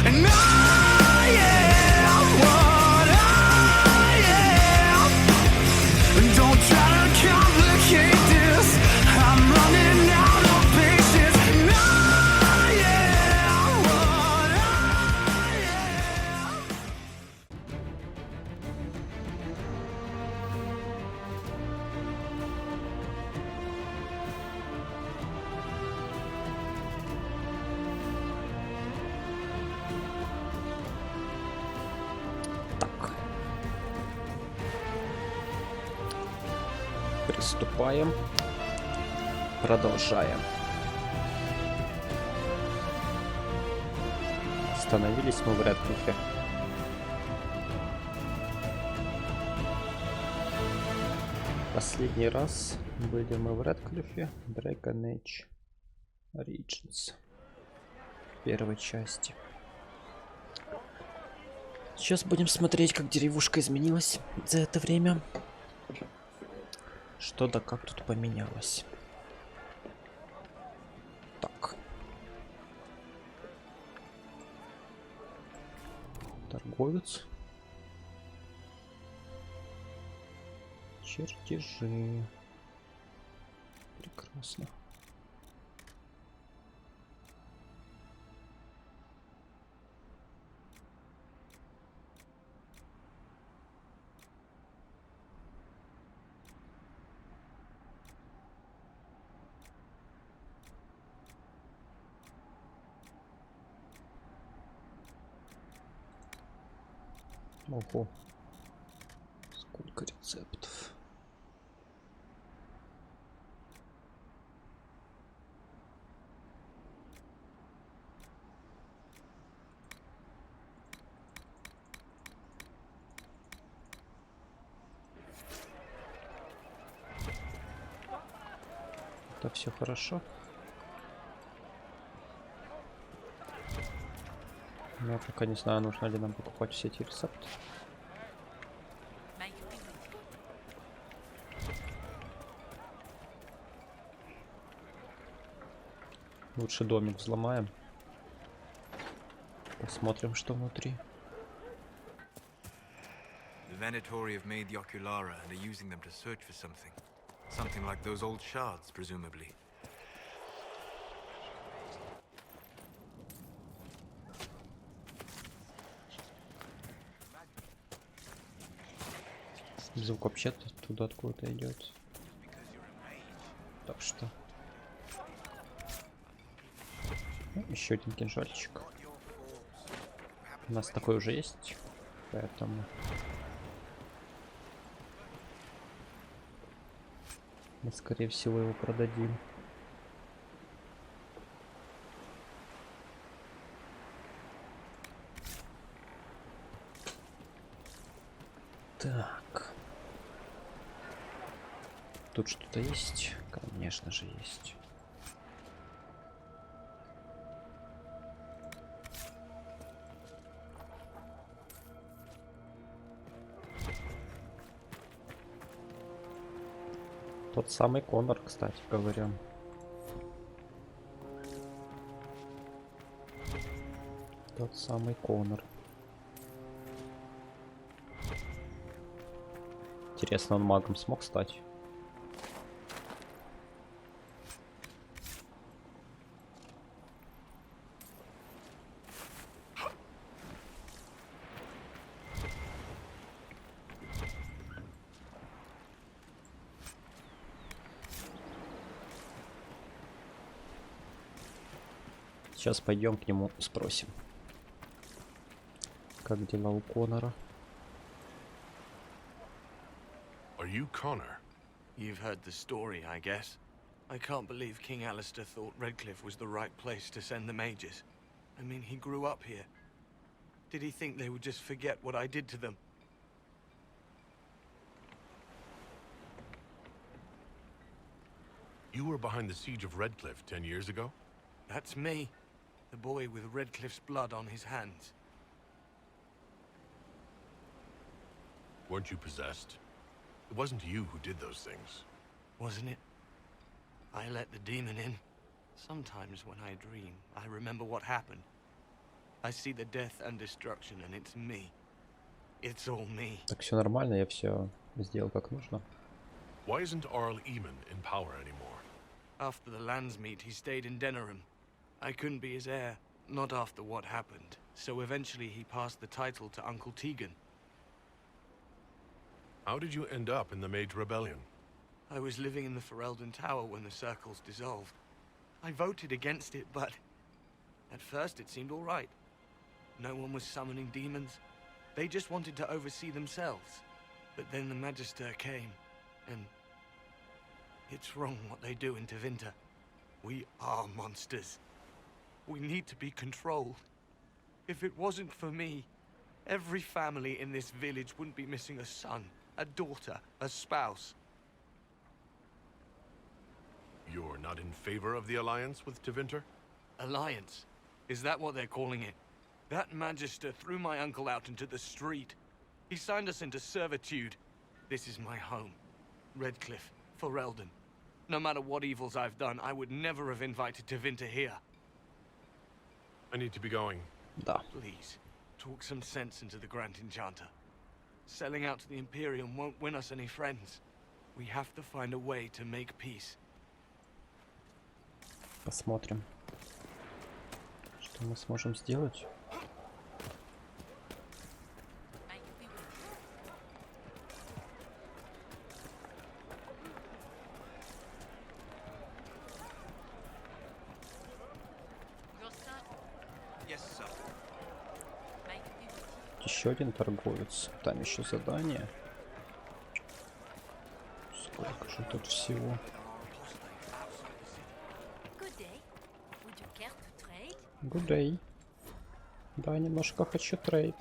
And I am what I am. Don't try to complicate this. I'm running out of patience. And I am what I am. Так. Приступаем. Продолжаем. Остановились мы в Редклифе. Последний раз были мы в Редклифе. Dragon Age Origins. Первой части. Сейчас будем смотреть, как деревушка изменилась за это время. Что да как тут поменялось. Так. Торговец. Чертежи. Прекрасно. Ого. Сколько рецептов. Это все хорошо. Я пока не знаю, нужно ли нам покупать все эти рецепты. Лучше домик взломаем. Посмотрим, что внутри. The Venatori have made the Oculara and are using them to search for something. Something like those old shards, presumably. Звук вообще-то туда откуда-то идет. Так что. Еще один кинжальчик. У нас такой уже есть, поэтому мы, скорее всего, его продадим. Так. Тут что-то есть? Конечно же есть. Тот самый Конор, кстати говоря. Тот самый Конор. Интересно, он магом смог стать? Сейчас пойдем к нему спросим, как дела у Конора. Are you Connor? You've heard the story, I guess. I can't believe King Alistair thought Redcliffe was the right place to send the mages. I mean, he grew up here. Did he think they would just forget what I did to them? You were behind the siege of Redcliffe 10 years ago? That's me. The boy with Redcliffe's blood on his hands. Weren't you possessed? It wasn't you who did those things. Wasn't it? I let the demon in. Sometimes when I dream, I remember what happened. I see the death and destruction, and it's me. It's all me. Так все нормально, я все сделал как нужно. Why isn't Arl Eamon in power anymore? After the lands meet, he stayed in Denerim. I couldn't be his heir, not after what happened. So eventually he passed the title to Uncle Tegan. How did you end up in the Mage Rebellion? I was living in the Ferelden Tower when the circles dissolved. I voted against it, but at first it seemed all right. No one was summoning demons. They just wanted to oversee themselves. But then the Magister came, and it's wrong what they do in Tevinter. We are monsters. We need to be controlled. If it wasn't for me, every family in this village wouldn't be missing a son, a daughter, a spouse. You're not in favor of the alliance with Tevinter? Alliance? Is that what they're calling it? That Magister threw my uncle out into the street. He signed us into servitude. This is my home. Redcliffe, Ferelden. No matter what evils I've done, I would never have invited Tevinter here. I need to be going. Да. Please, talk some sense into the Grand Enchanter. Selling out to the Imperium won't win us any friends. We have to find a way to make peace. Посмотрим, что мы сможем сделать. Еще один торговец. Там еще задание. Сколько же тут всего? Good day. Да, немножко хочу трейд.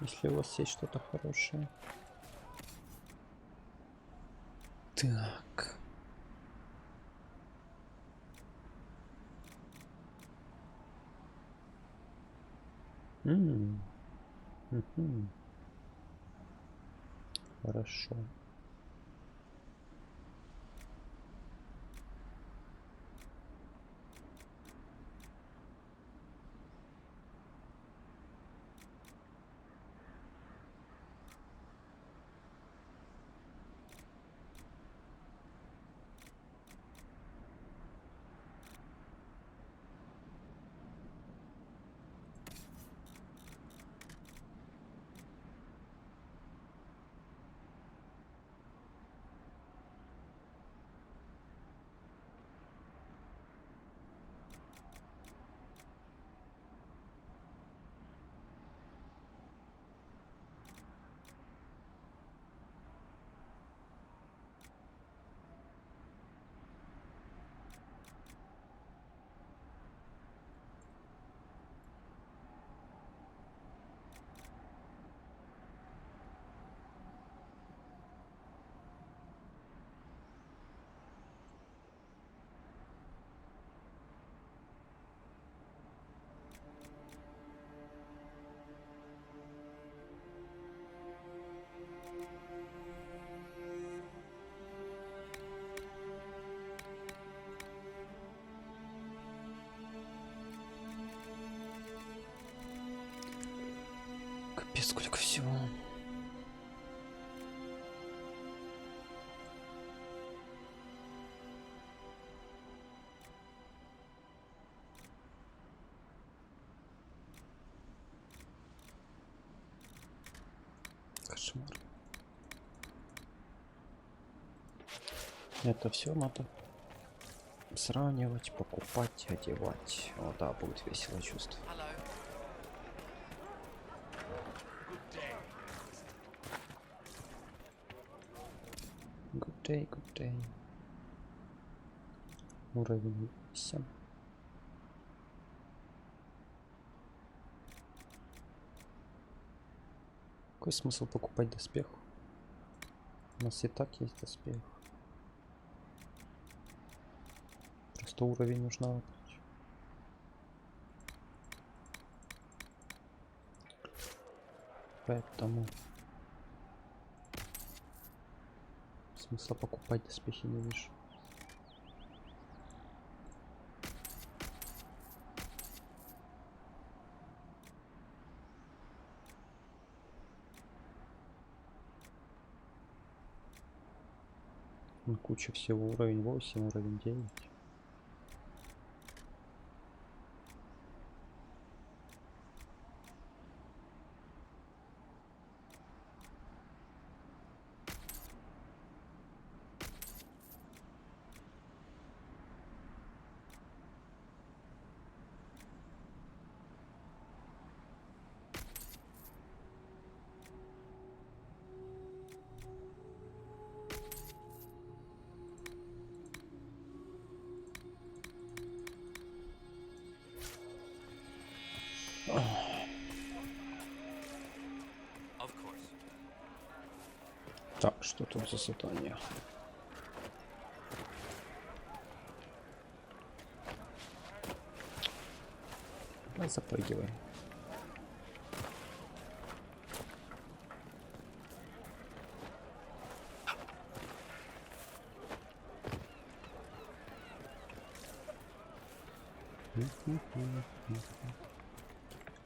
Если у вас есть что-то хорошее. Так. Мгм. Хорошо. Капец, сколько всего. Кошмар. Это все надо сравнивать, покупать, одевать. О, да, будет весело чувство. Good day. Уровень 8. Какой смысл покупать доспех? У нас и так есть доспех. Просто уровень нужно выбрать. Поэтому смысла покупать доспехи не вижу. Куча всего. Уровень 8, уровень 9. Of course. Так, что тут за задание? Давай запрыгиваем.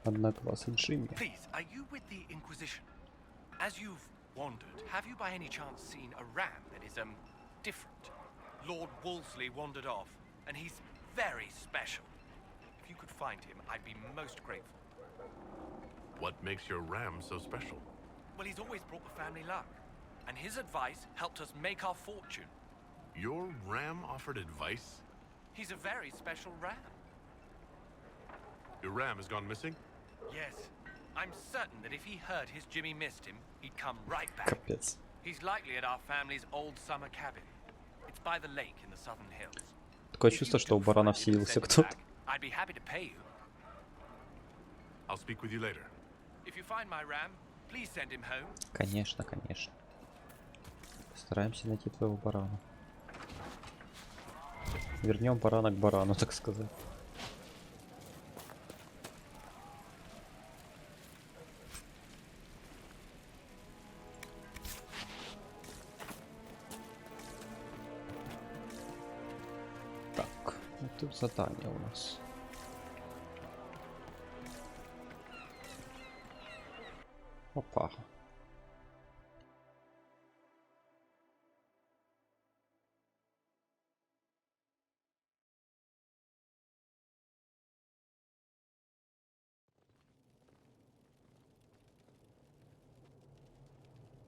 Одноклассник Джимми. Please, are you with the Inquisition? As you've wandered, have you by any chance seen a ram that is, different? Lord Wolseley wandered off, and he's very special. If you could find him, I'd be most grateful. What makes your ram so special? Well, he's always brought the family luck, and his advice helped us make our fortune. Your ram offered advice? He's a very special ram. Your ram has gone missing? Yes. I'm certain that if he heard his Jimmy missed him, he'd come right back. Капец. He's likely at our family's old summer cabin. It's by the lake in the southern hills. Такое If чувство, you что у do барана find him and вселился send him кто-то. back, I'd be happy to pay you. I'll speak with you later. If you find my ram, please send him home. Конечно, конечно. Стараемся найти твоего барана. Вернем барана к барану, так сказать. Так, вот тут задание у нас. Опа.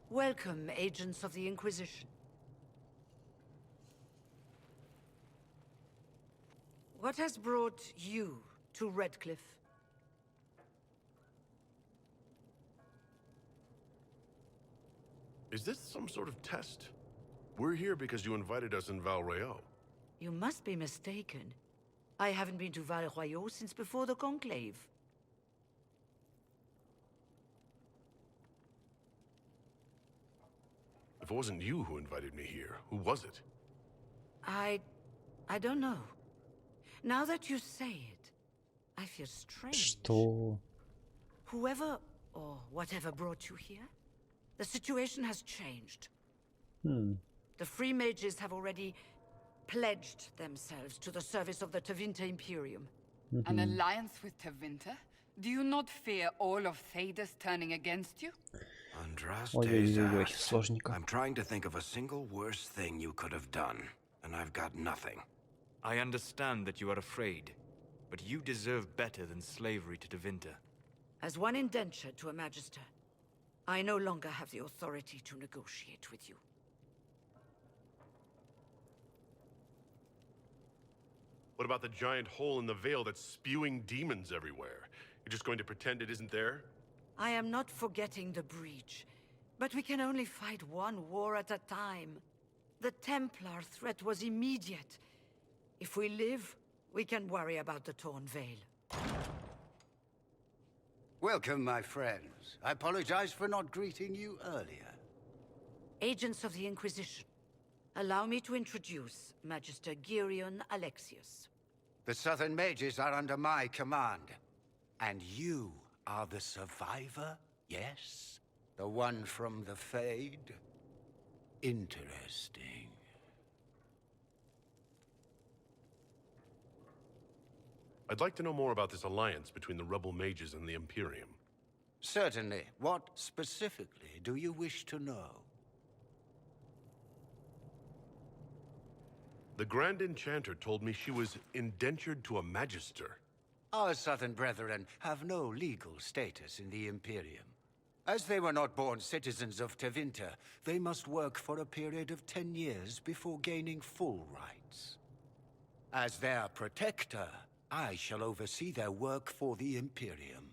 Welcome, agents of the Inquisition. What has brought you to Redcliffe? Is this some sort of test? We're here because you invited us in Val Royeaux. You must be mistaken. I haven't been to Val Royeaux since before the Conclave. If it wasn't you who invited me here, who was it? I don't know. Now that you say it, I feel strange. Что? Whoever or whatever brought you here, the situation has changed. The Free Mages have already pledged themselves to the service of the Tevinter Imperium. An alliance with Tevinter? Do you not fear all of Thedas turning against you? Ой-ой-ой, сложненько. I'm trying to think of a single worse thing you could have done, and I've got nothing. I understand that you are afraid, but you deserve better than slavery to Tevinter. As one indentured to a Magister, I no longer have the authority to negotiate with you. What about the giant hole in the veil that's spewing demons everywhere? You're just going to pretend it isn't there? I am not forgetting the breach, but we can only fight one war at a time. The Templar threat was immediate. If we live, we can worry about the torn veil. Welcome, my friends. I apologize for not greeting you earlier. Agents of the Inquisition, allow me to introduce Magister Girion Alexius. The Southern Mages are under my command. And you are the survivor, yes? The one from the Fade? Interesting. I'd like to know more about this alliance between the rebel mages and the Imperium. Certainly. What specifically do you wish to know? The Grand Enchanter told me she was indentured to a magister. Our southern brethren have no legal status in the Imperium. As they were not born citizens of Tevinter, they must work for a period of 10 years before gaining full rights. As their protector, I shall oversee their work for the Imperium.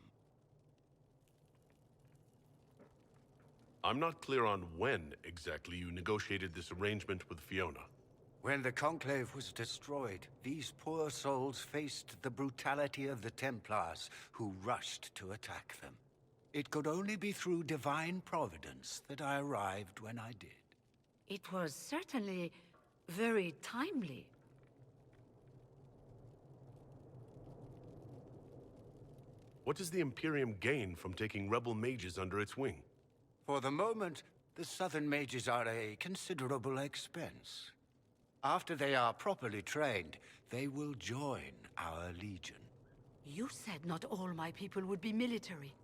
I'm not clear on when exactly you negotiated this arrangement with Fiona. When the Conclave was destroyed, these poor souls faced the brutality of the Templars, who rushed to attack them. It could only be through divine providence that I arrived when I did. It was certainly very timely. What does the Imperium gain from taking rebel mages under its wing? For the moment, the Southern mages are a considerable expense. After they are properly trained, they will join our legion. You said not all my people would be military.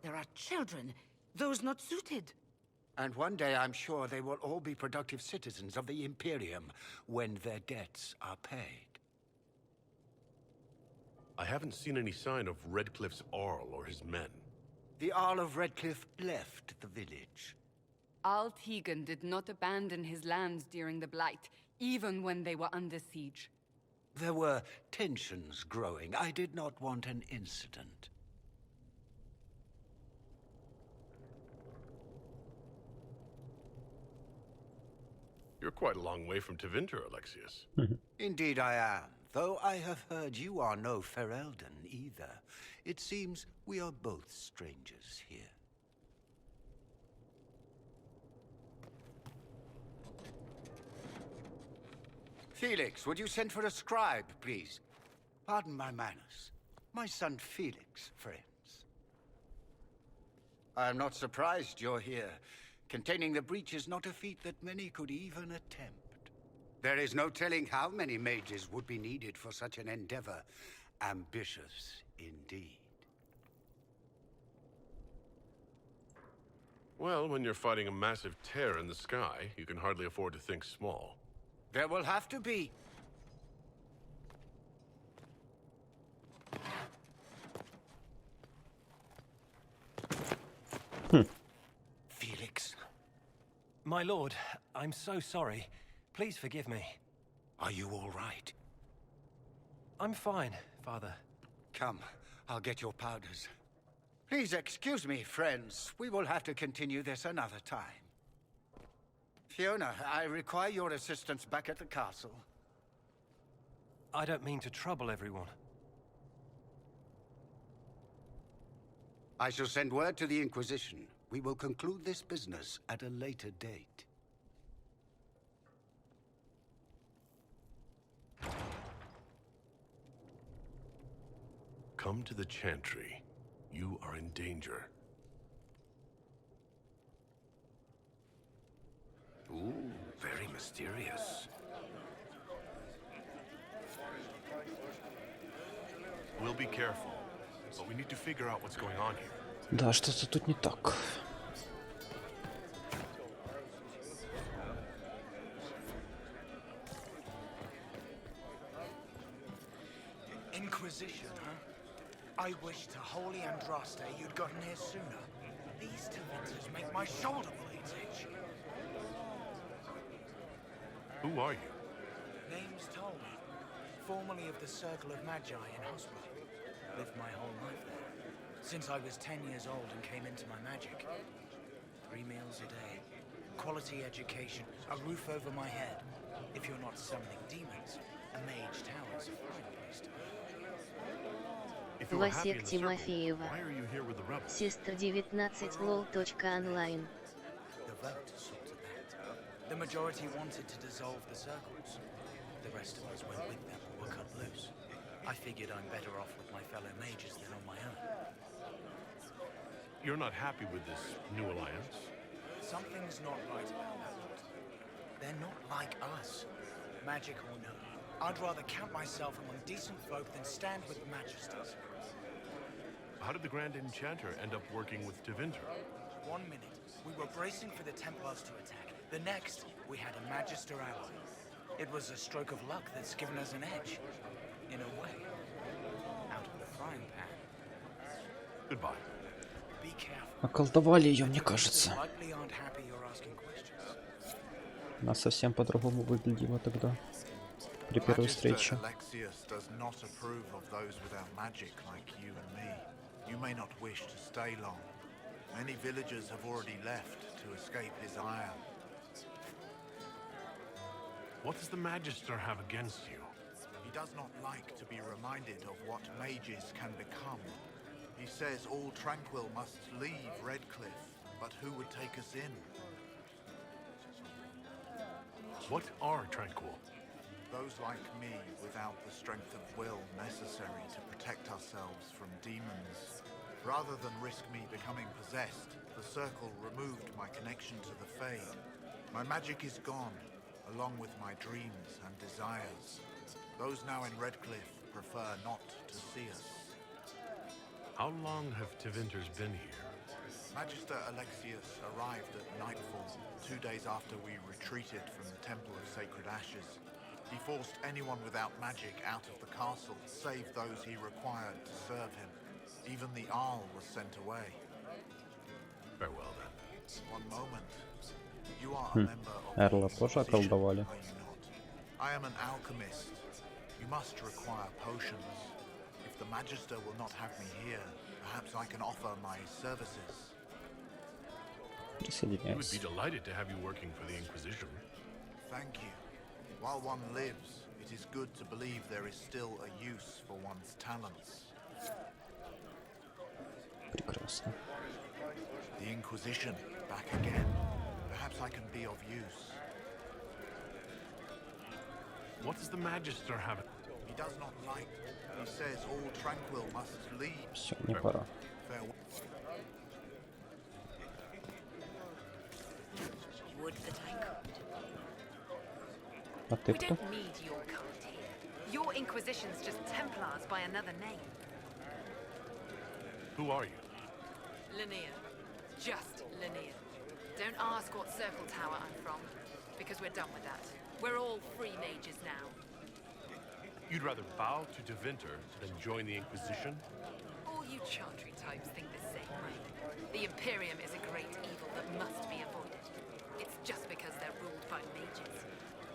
There are children, those not suited. And one day I'm sure they will all be productive citizens of the Imperium when their debts are paid. I haven't seen any sign of Redcliffe's Arl or his men. The Arl of Redcliffe left the village. Arl Tegan did not abandon his lands during the Blight, even when they were under siege. There were tensions growing. I did not want an incident. You're quite a long way from Tevinter, Alexius. Indeed I am, though I have heard you are no Ferelden either. It seems we are both strangers here. Felix, would you send for a scribe, please? Pardon my manners. My son Felix, friends. I am not surprised you're here. Containing the breach is not a feat that many could even attempt. There is no telling how many mages would be needed for such an endeavor. Ambitious indeed. Well, when you're fighting a massive tear in the sky, you can hardly afford to think small. There will have to be. Felix. My lord, I'm so sorry. Please forgive me. Are you all right? I'm fine, Father. Come, I'll get your powders. Please excuse me, friends. We will have to continue this another time. Fiona, I require your assistance back at the castle. I don't mean to trouble everyone. I shall send word to the Inquisition. We will conclude this business at a later date. Come to the Chantry. You are in danger. Ooh, very mysterious. We'll be careful, but we need to figure out what's going on here. Да, что-то тут не так. Inquisition, huh? I wish to holy Andraste you'd gotten here sooner. These Tevinters make my shoulder blades itch. Who are you? Name's Tolman, formerly of the Circle of Magi in Hospital. Lived my whole life there. Since I was 10 years old and came into my magic. 3 meals a day, quality education, a roof over my head. If you're not summoning demons, a mage tower's a fine place to be. If you were happy in Васек the circle, Тимофеева. why are you here with the rebels? Сестра 19 lol.online. The vote sorted that. The majority wanted to dissolve the circles. The rest of us went with them or were cut loose. I figured I'm better off with my fellow mages than on my own. You're not happy with this new alliance? Something's not right about that lot. They're not like us. Magic or no, I'd rather count myself among decent folk than stand with magisters. How did the Grand Enchanter end up working with Tevinter? 1 minute, we were bracing for the Templars to attack. The next, we had a magister ally. It was a stroke of luck that's given us an edge, in a way. Out of the frying pan. Goodbye. Be careful. Околдовали ее, мне кажется. Likely aren't happy you're asking questions. Она совсем по-другому выглядела тогда. При первой встрече. Alexius does not approve of those without magic like you and me. You may not wish to stay long. Many villagers have already left to escape his ire. What does the Magister have against you? He does not like to be reminded of what mages can become. He says all tranquil must leave Redcliffe, but who would take us in? What are tranquil? Those like me without the strength of will necessary to protect ourselves from demons. Rather than risk me becoming possessed, the Circle removed my connection to the Fae. My magic is gone, along with my dreams and desires. Those now in Redcliffe prefer not to see us. How long have Tevinters been here? Magister Alexius arrived at nightfall, 2 days after we retreated from the Temple of Sacred Ashes. He forced anyone without magic out of the castle, save those he required to serve him. Even the Arl was sent away. Farewell, then. One moment. You are a member of the Эрла тоже околдовали. are you not? I am an alchemist. You must require potions. If the Magister will not have me here, perhaps I can offer my services. He would be delighted to have you working for the Inquisition. Thank you. While one lives, it is good to believe there is still a use for one's talents. Прекрасно. The Inquisition, back again. Perhaps I can be of use. What does the Magister have? He does not like. He says all tranquil must leave. Все, не пора. Farewell. Would that I could. А ты We кто? don't need your kind here. Your Inquisition's just Templars by another name. Who are you? Linnea. Just Linnea. Don't ask what Circle Tower I'm from, because we're done with that. We're all free mages now. You'd rather bow to Tevinter than join the Inquisition? All you Chantry types think the same way. The Imperium is a great evil that must be avoided. It's just because they're ruled by mages.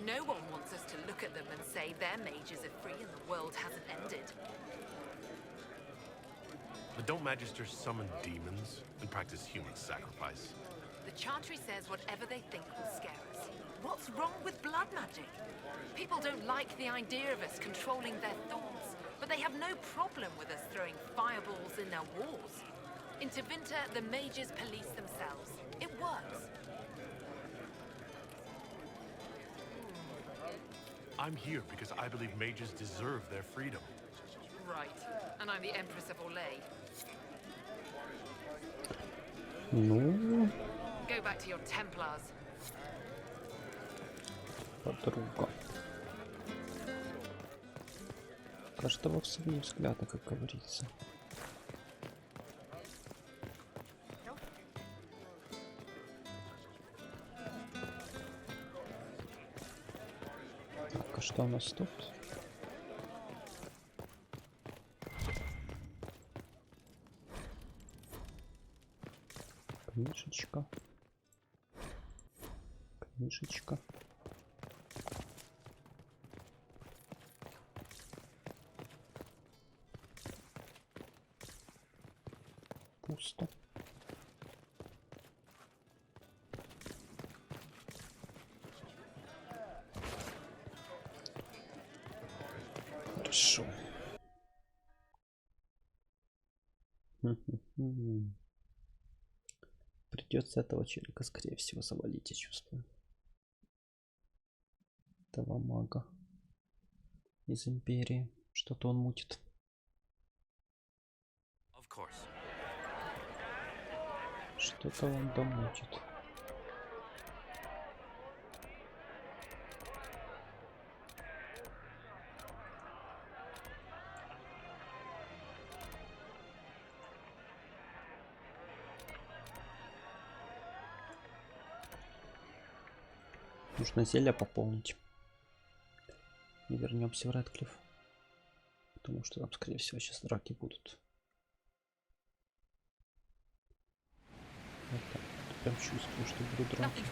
No one wants us to look at them and say their mages are free and the world hasn't ended. But don't Magisters summon demons and practice human sacrifice? The Chantry says whatever they think will scare us. What's wrong with blood magic? People don't like the idea of us controlling their thoughts, but they have no problem with us throwing fireballs in their wars. In Tevinter, the mages police themselves. It works. I'm here because I believe mages deserve their freedom. Right. And I'm the Empress of Orlais. Ну, Go back to your Templars. подруга. Каждого в свои взгляды, как говорится. Так, а что у нас тут? Книжечка. Книжечка. Пусто. Хорошо. Придется этого челика, скорее всего, завалить, я чувствую. Этого мага из Империи. Что-то он мутит. Что-то он там мутит. Нужно зелье пополнить. не вернемся в Редклифф. Потому что там, скорее всего, сейчас драки будут. Вот так. Прям чувствую, что будут драки.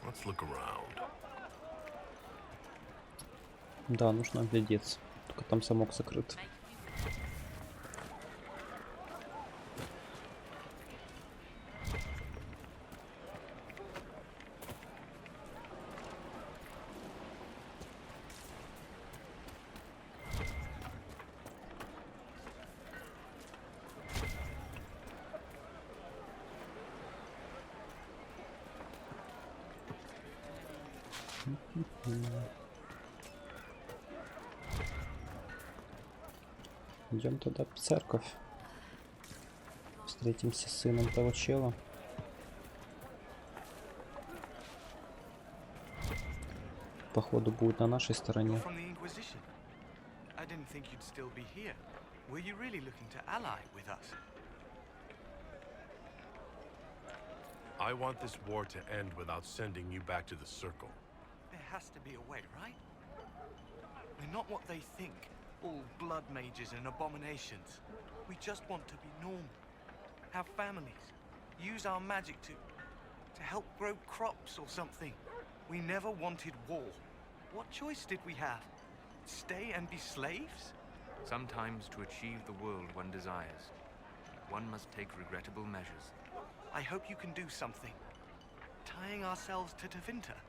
Let's look around. Да, нужно оглядеться. Только там замок закрыт. Идем туда в церковь. Встретимся с сыном того чела. Походу будет на нашей стороне. I want this war to end without sending you back to the circle. There has to be a way, right? We're not what they think. All blood mages and abominations. We just want to be normal. Have families. Use our magic to help grow crops or something. We never wanted war. What choice did we have? Stay and be slaves? Sometimes to achieve the world one desires, one must take regrettable measures. I hope you can do something. Tying ourselves to Tevinter.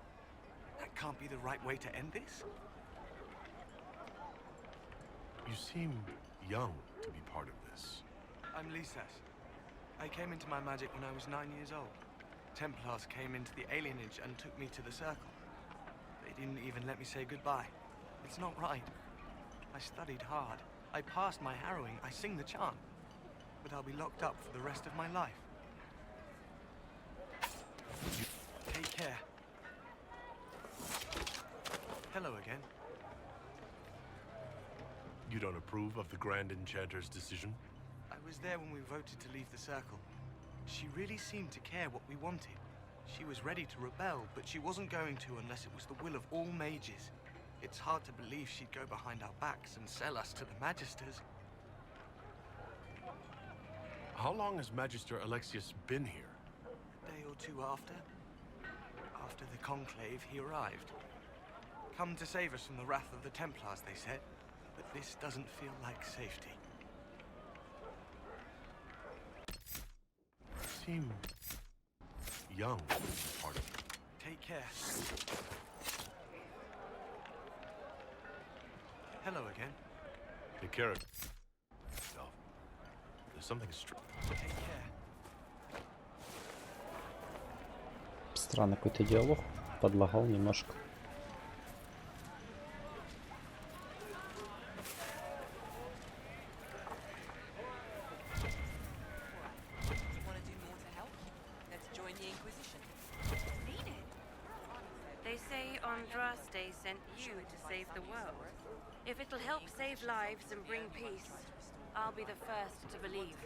That can't be the right way to end this. You seem young to be part of this. I'm Lisas. I came into my magic when I was 9 years old. Templars came into the alienage and took me to the circle. They didn't even let me say goodbye. It's not right. I studied hard. I passed my harrowing. I sing the chant. But I'll be locked up for the rest of my life. Take care. Hello again. You don't approve of the Grand Enchanter's decision? I was there when we voted to leave the circle. She really seemed to care what we wanted. She was ready to rebel, but she wasn't going to unless it was the will of all mages. It's hard to believe she'd go behind our backs and sell us to the Magisters. How long has Magister Alexius been here? A day or two after. After the Conclave, he arrived. Come to save us from the wrath of the Templars, they said. But this doesn't feel like safety. You seem young to be part of it. Take care. Hello again. Take care of yourself. There's something strange. Take care. Странный какой-то диалог. Подлагал немножко. Sent you to save the world. If it'll help save lives and bring peace, I'll be the first to believe.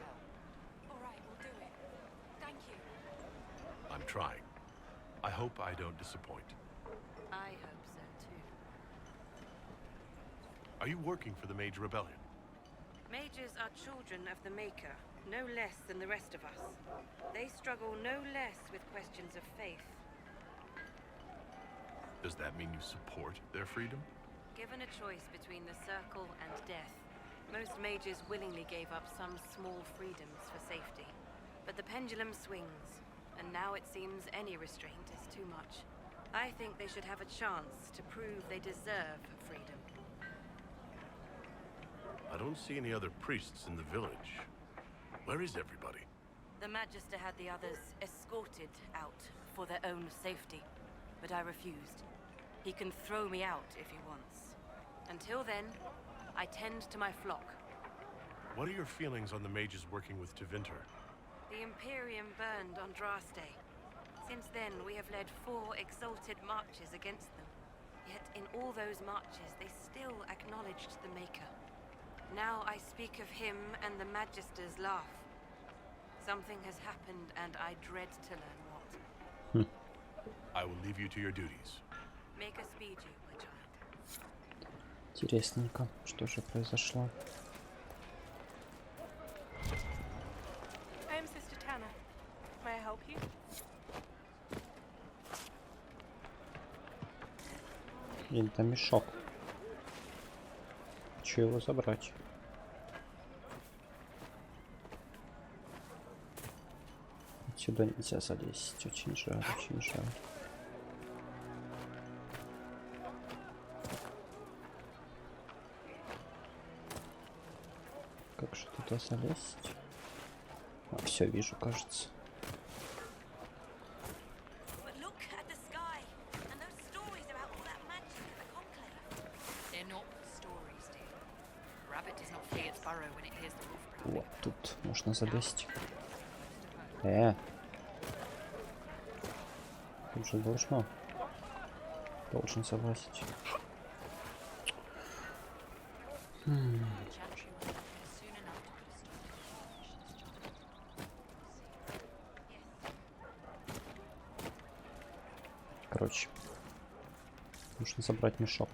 All right, we'll do it. Thank you. I'm trying. I hope I don't disappoint. I hope so too. Are you working for the Mage Rebellion? Mages are children of the Maker, no less than the rest of us. They struggle no less with questions of faith. Does that mean you support their freedom? Given a choice between the circle and death, most mages willingly gave up some small freedoms for safety. But the pendulum swings, and now it seems any restraint is too much. I think they should have a chance to prove they deserve freedom. I don't see any other priests in the village. Where is everybody? The Magister had the others escorted out for their own safety, but I refused. He can throw me out if he wants. Until then, I tend to my flock. What are your feelings on the mages working with Tevinter? The Imperium burned on Draste. Since then, we have led 4 exalted marches against them. Yet in all those marches, they still acknowledged the Maker. Now I speak of him and the Magisters laugh. Something has happened and I dread to learn what. I will leave you to your duties. Make us speed you, my child. Интересненько, что же произошло. I am Sister Tanner. May I help you? Или там мешок. Хочу его забрать. Отсюда нельзя залезть. Очень жаль, очень жаль. Как же туда залезть? А, все, вижу, кажется. Вот тут можно залезть. Тут же должен залазить. Короче, нужно забрать мешок.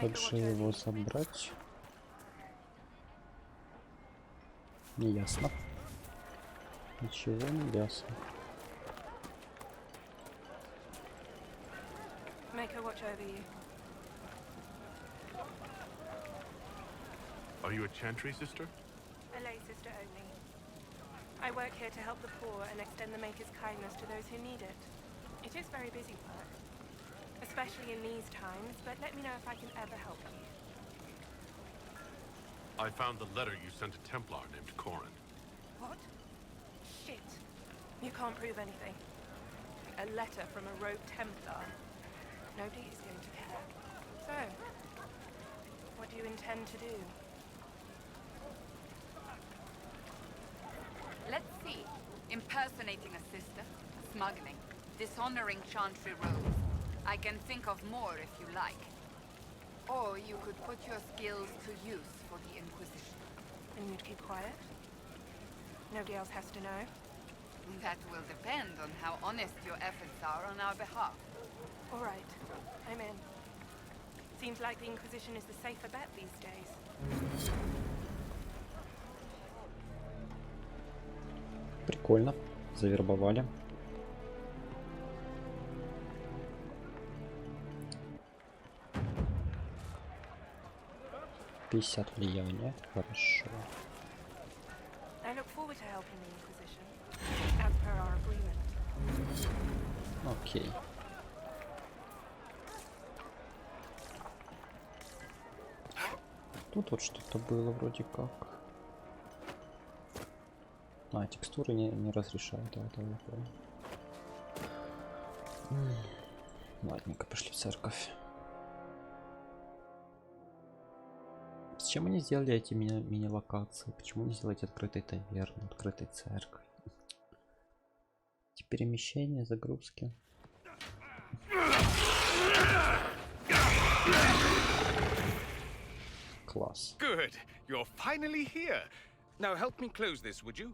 Как же его забрать? Не ясно. Ничего не ясно. Are you a chantry sister? A lay sister only. I work here to help the poor and extend the Maker's kindness to those who need it. It is very busy work, especially in these times, but let me know if I can ever help you. I found the letter you sent to Templar named Corin. What? Shit. You can't prove anything. A letter from a rogue Templar. Nobody is going to care. So, what do you intend to do? Let's see. Impersonating a sister, smuggling, dishonoring chantry robes. I can think of more if you like. Or you could put your skills to use for the Inquisition. And you'd keep quiet? Nobody else has to know? That will depend on how honest your efforts are on our behalf. All right. I'm in. Seems like the Inquisition is the safer bet these days. Прикольно. Завербовали. $50 влияния. Хорошо. I look forward to helping the Inquisition, as per our agreement. Окей. Тут вот что-то было вроде как. А, текстуры не разрешают, да, это я понял. Ладненько, пошли в церковь. Зачем они сделали эти мини-локации? Почему не сделать открытой таверны, открытой церковь? Эти перемещения, загрузки. Класс. Good. You're finally here. Now help me close this, would you?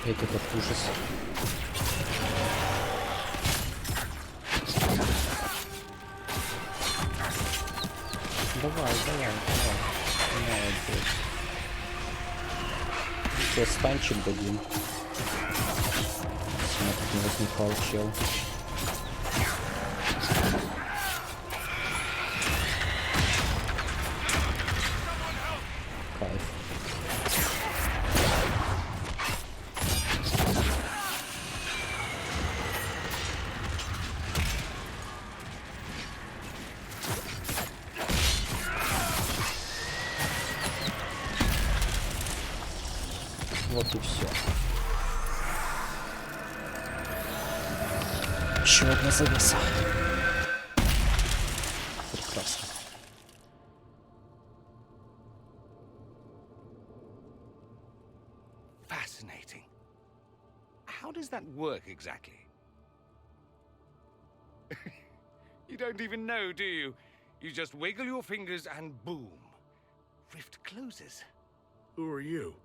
Опять этот ужас. Давай. Молодец. Сейчас станчик дадим. Смотри, не возникал чел. Кайф. Вот и все. Еще одна завеса. Прекрасно. Fascinating. How does that work exactly? You don't even know, do you? You just wiggle your fingers and boom. Rift closes. Who are you?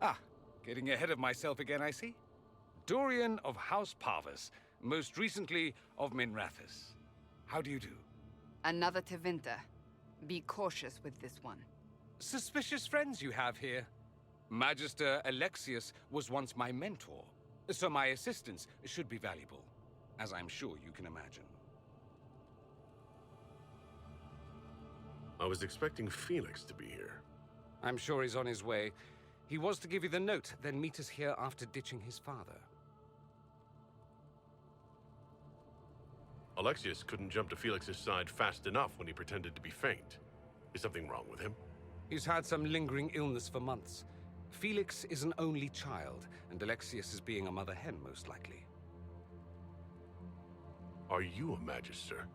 Ah, getting ahead of myself again, I see. Dorian of House Parvus, most recently of Minrathous. How do you do? Another Tevinter. Be cautious with this one. Suspicious friends you have here. Magister Alexius was once my mentor, so my assistance should be valuable, as I'm sure you can imagine. I was expecting Felix to be here. I'm sure he's on his way. He was to give you the note, then meet us here after ditching his father. Alexius couldn't jump to Felix's side fast enough when he pretended to be faint. Is something wrong with him? He's had some lingering illness for months. Felix is an only child, and Alexius is being a mother hen, most likely. Are you a magister?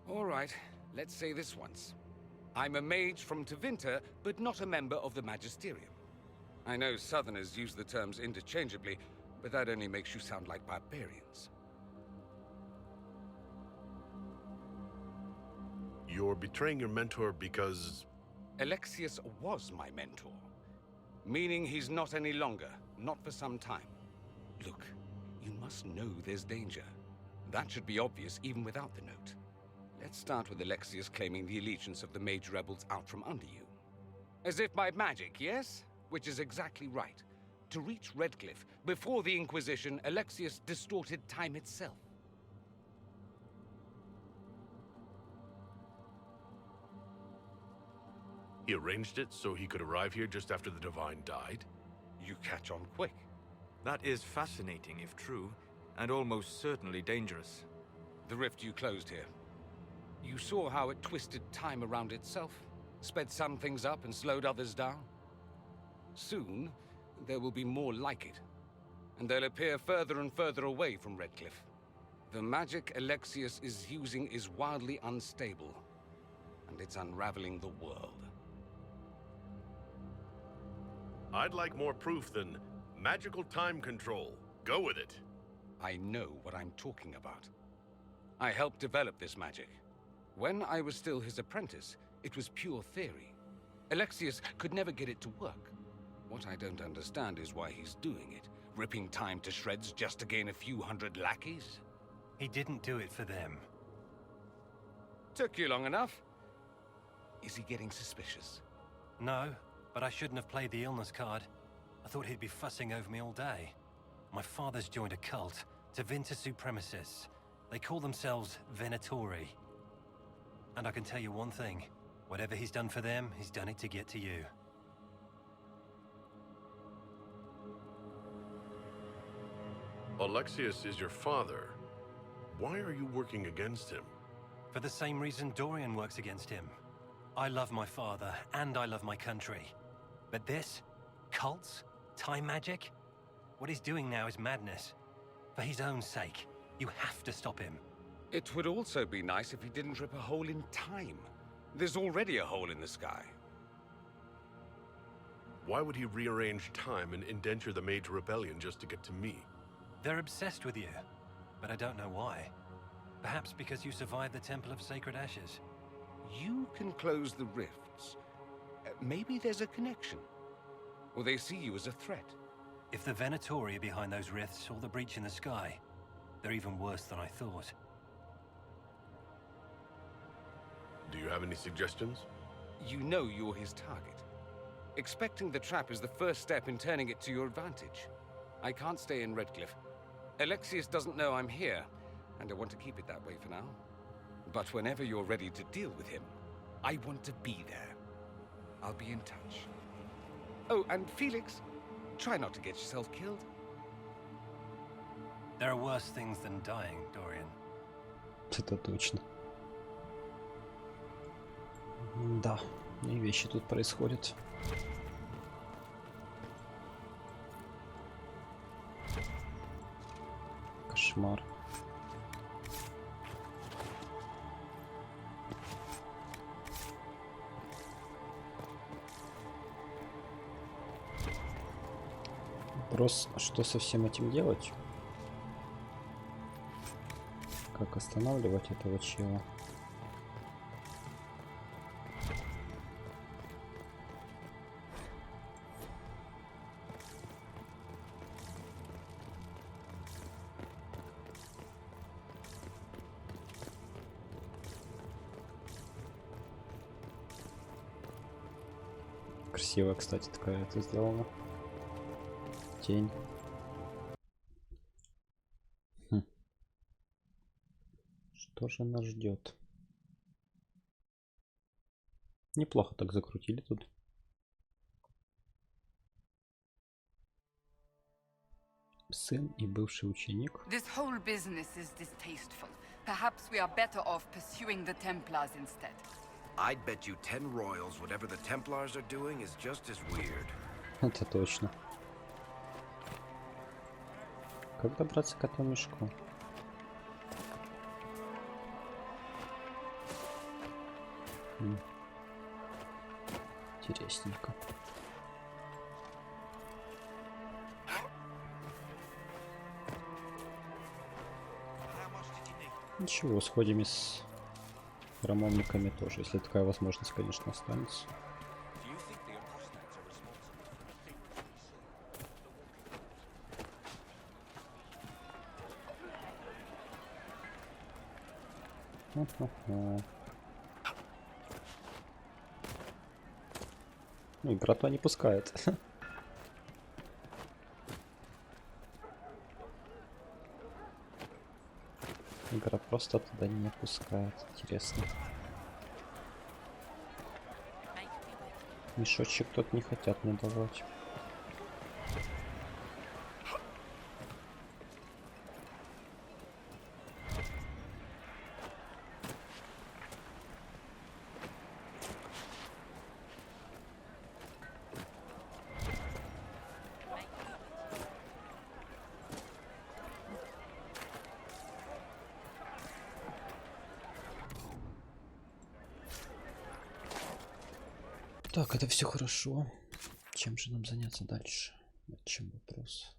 All right, let's say this once. I'm a mage from Tevinter, but not a member of the Magisterium. I know Southerners use the terms interchangeably, but that only makes you sound like barbarians. You're betraying your mentor because... Alexius was my mentor. Meaning he's not any longer, not for some time. Look, you must know there's danger. That should be obvious even without the note. Let's start with Alexius claiming the allegiance of the mage rebels out from under you. As if by magic, yes? Which is exactly right. To reach Redcliffe, before the Inquisition, Alexius distorted time itself. He arranged it so he could arrive here just after the Divine died? You catch on quick. That is fascinating if true, and almost certainly dangerous. The rift you closed here. You saw how it twisted time around itself, sped some things up and slowed others down. Soon, there will be more like it, and they'll appear further and further away from Redcliffe. The magic Alexius is using is wildly unstable, and it's unraveling the world. I'd like more proof than magical time control. Go with it. I know what I'm talking about. I helped develop this magic. When I was still his apprentice, it was pure theory. Alexius could never get it to work. What I don't understand is why he's doing it, ripping time to shreds just to gain a few hundred lackeys. He didn't do it for them. Took you long enough. Is he getting suspicious? No, but I shouldn't have played the illness card. I thought he'd be fussing over me all day. My father's joined a cult, Tevinter Supremacists. They call themselves Venatori. And I can tell you one thing. Whatever he's done for them, he's done it to get to you. Alexius is your father. Why are you working against him? For the same reason Dorian works against him. I love my father, and I love my country. But this? Cults? Time magic? What he's doing now is madness. For his own sake, you have to stop him. It would also be nice if he didn't rip a hole in time. There's already a hole in the sky. Why would he rearrange time and indenture the Mage Rebellion just to get to me? They're obsessed with you, but I don't know why. Perhaps because you survived the Temple of Sacred Ashes. You can close the rifts. Maybe there's a connection. Or they see you as a threat. If the Venatori are behind those rifts or the breach in the sky, they're even worse than I thought. Do you have any suggestions? You know you're his target. Expecting the trap is the first step in turning it to your advantage. I can't stay in Redcliffe. Alexius doesn't know I'm here, and I want to keep it that way for now. But whenever you're ready to deal with him, I want to be there. I'll be in touch. Oh, and Felix, try not to get yourself killed. There are worse things than dying, Dorian. Это точно. Да, и вещи тут происходят. Кошмар. Вопрос, что со всем этим делать? Как останавливать этого чела? Красиво, кстати, такая это сделано. Тень. Что же нас ждет? Неплохо так закрутили тут. Сын и бывший ученик. This whole business is distasteful. Perhaps we are better off pursuing the Templars instead. I'd bet you 10 royals whatever the Templars are doing is just as weird. Это точно. Как добраться к этому мешку? Интересненько. Ничего, сходим с храмовниками тоже, если такая возможность, конечно, останется. Ну, игра-то не пускает. Игра просто туда не пускает. Интересно. Мешочек тут не хотят мне давать. Так, это все хорошо. Чем же нам заняться дальше? Вот чем вопрос.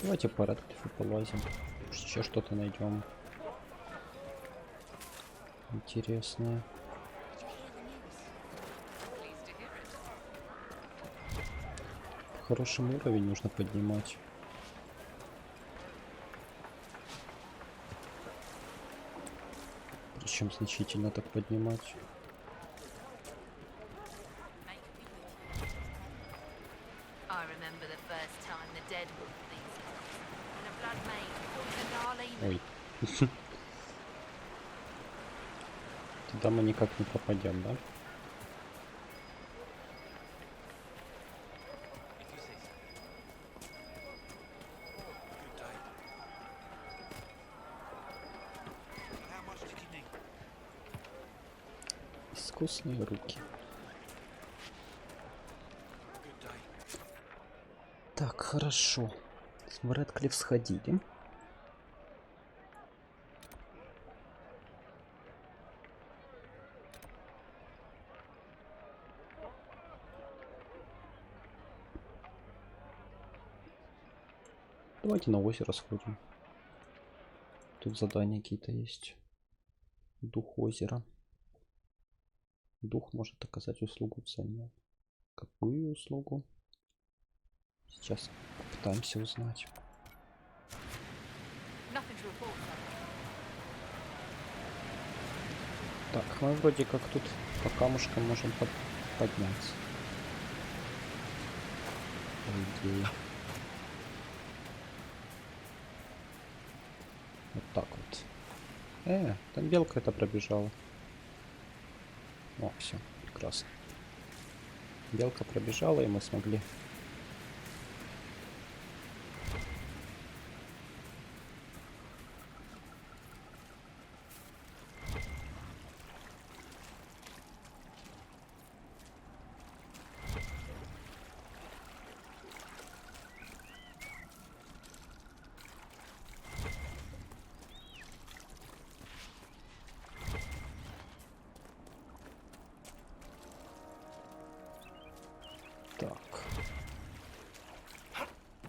Давайте по Рэдклиффу полазим. Еще что-то найдем интересное. Хороший уровень нужно поднимать. Причем значительно так поднимать. Ой. Туда мы никак не попадем, да? Искусные руки. Так, хорошо. В Рэдклифф сходили. Давайте на озеро сходим. тут задания какие-то есть. Дух озера. Дух может оказать услугу взамен. Какую услугу? Сейчас попытаемся узнать. Так, мы вроде как тут по камушкам можем подняться. По идее. Вот так вот. Там белка это пробежала. О, все, прекрасно. Белка пробежала, и мы смогли.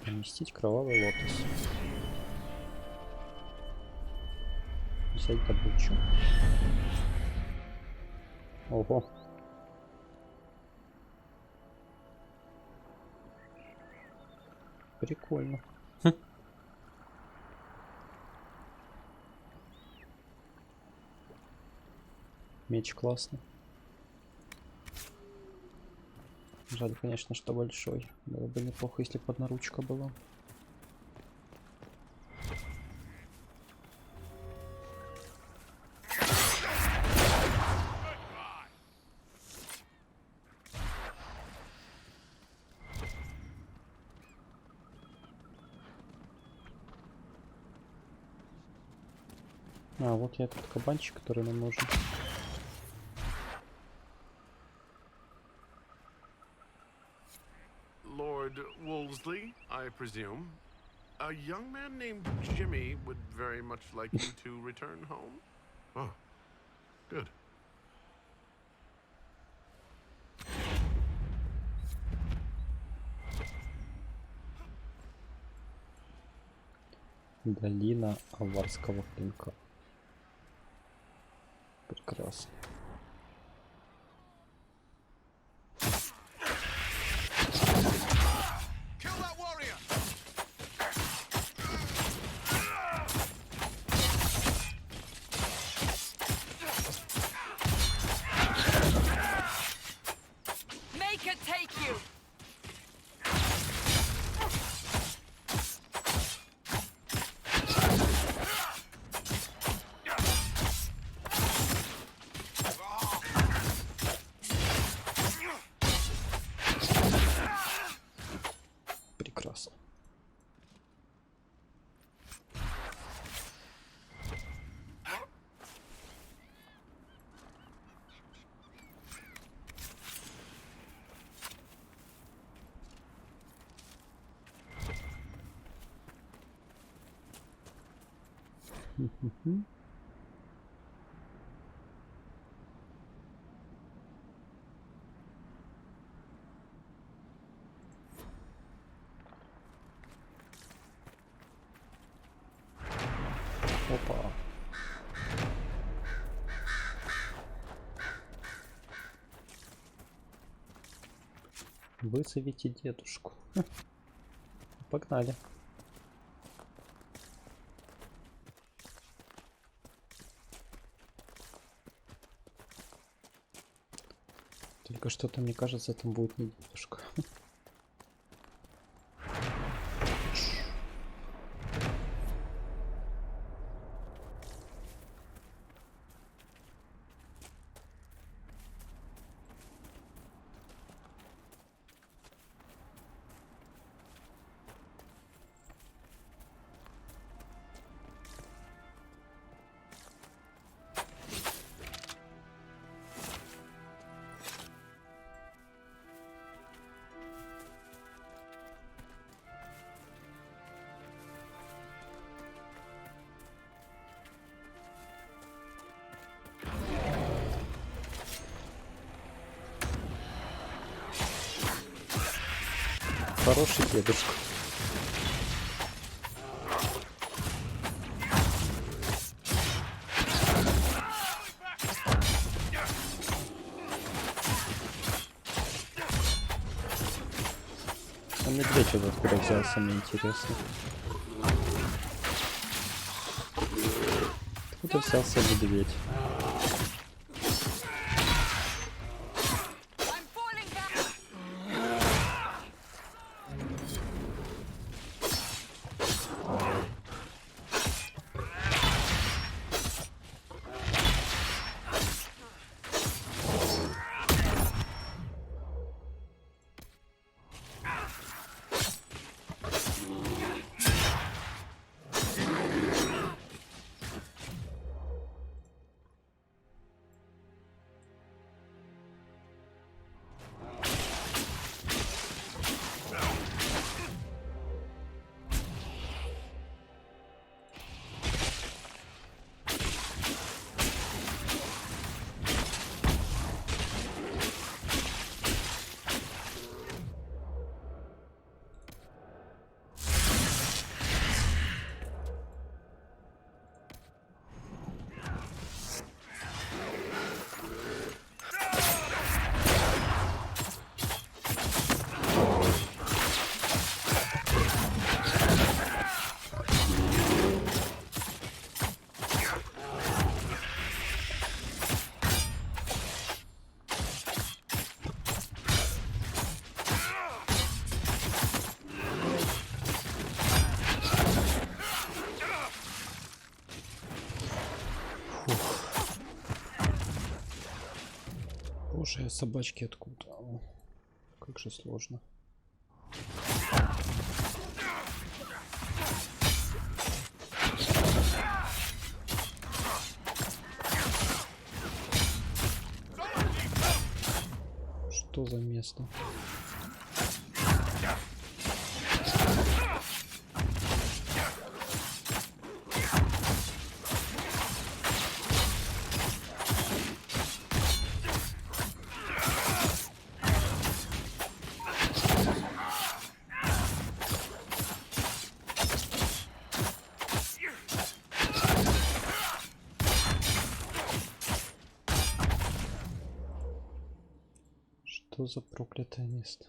Поместить кровавый лотос. Взять добычу. Ого. Прикольно. Меч классный. Жаль, конечно, что большой. Было бы неплохо, если бы одна ручка была. А, вот я этот кабанчик, который нам нужен. Wolseley, I presume. A young man named Jimmy would very much like you to return home. Oh, good. Долина аварского клинка. Прекрасно. Опа. Вызовите дедушку. Погнали. Только что-то, мне кажется, там будет не дедушка. Хороший дедушка. медведь вот откуда взялся, мне интересно. Откуда взялся медведь? Боже, а собачки откуда? О, как же сложно. Что за место? Что за проклятое место?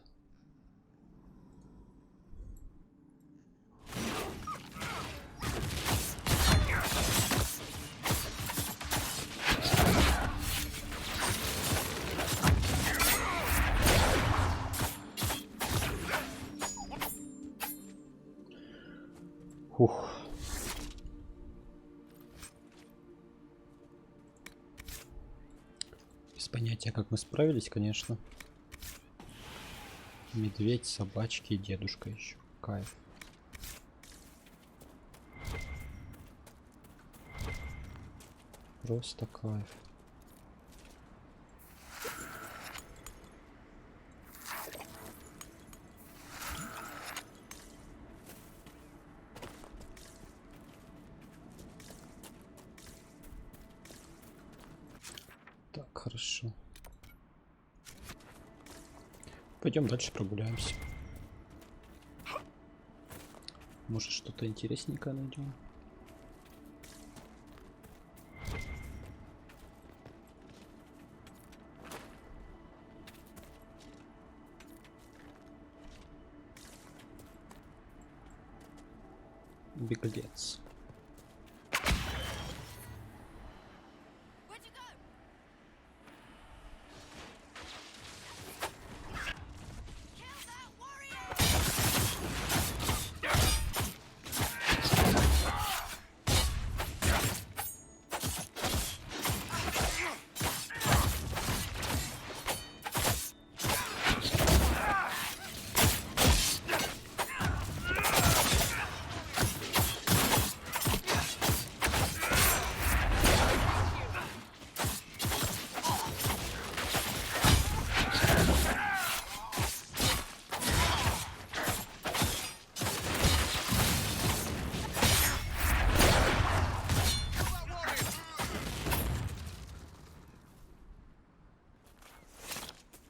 Ух. Без понятия, как мы справились, конечно. Медведь, собачки и дедушка еще. Кайф. Просто кайф. Так, хорошо. Пойдем дальше прогуляемся. Может, что-то интересненькое найдем. Беглец.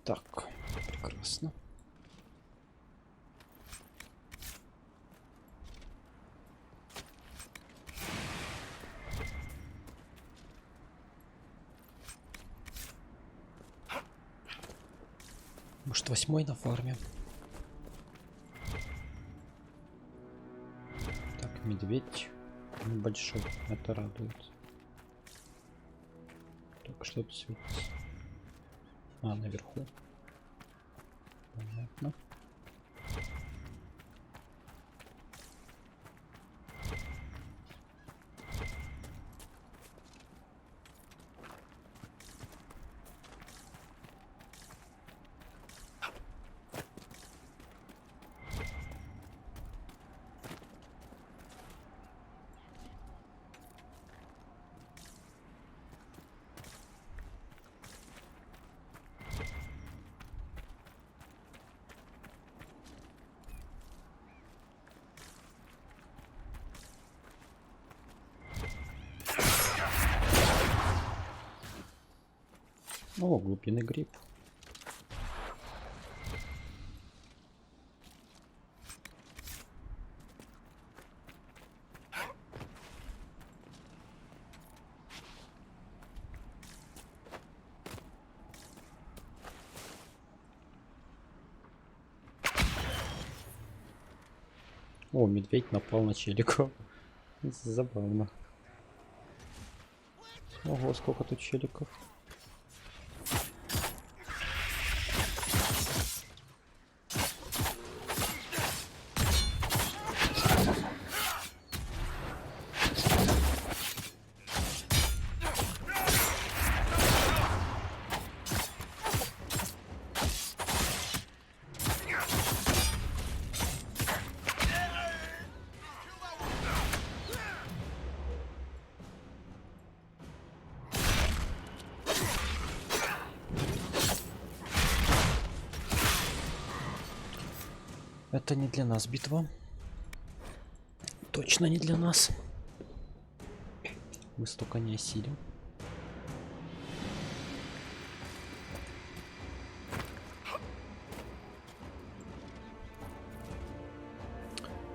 Так, прекрасно. Может, 8-й на фарме? Медведь небольшой, это радует. Так, что тут светится? А, наверху. Понятно. О, глубинный гриб. О, медведь напал на челика. Забавно. Ого, сколько тут челиков. Это не для нас битва. Точно не для нас. Мы столько не осилим.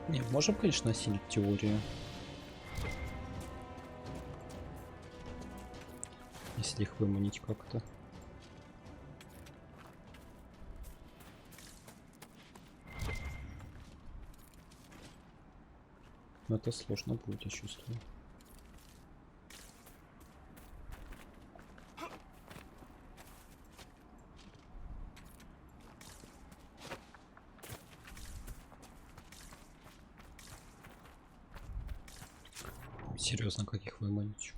Не, можем, конечно, осилить теорию. Если их выманить как-то. Но это сложно будет, я чувствую. Серьезно, как их выманить?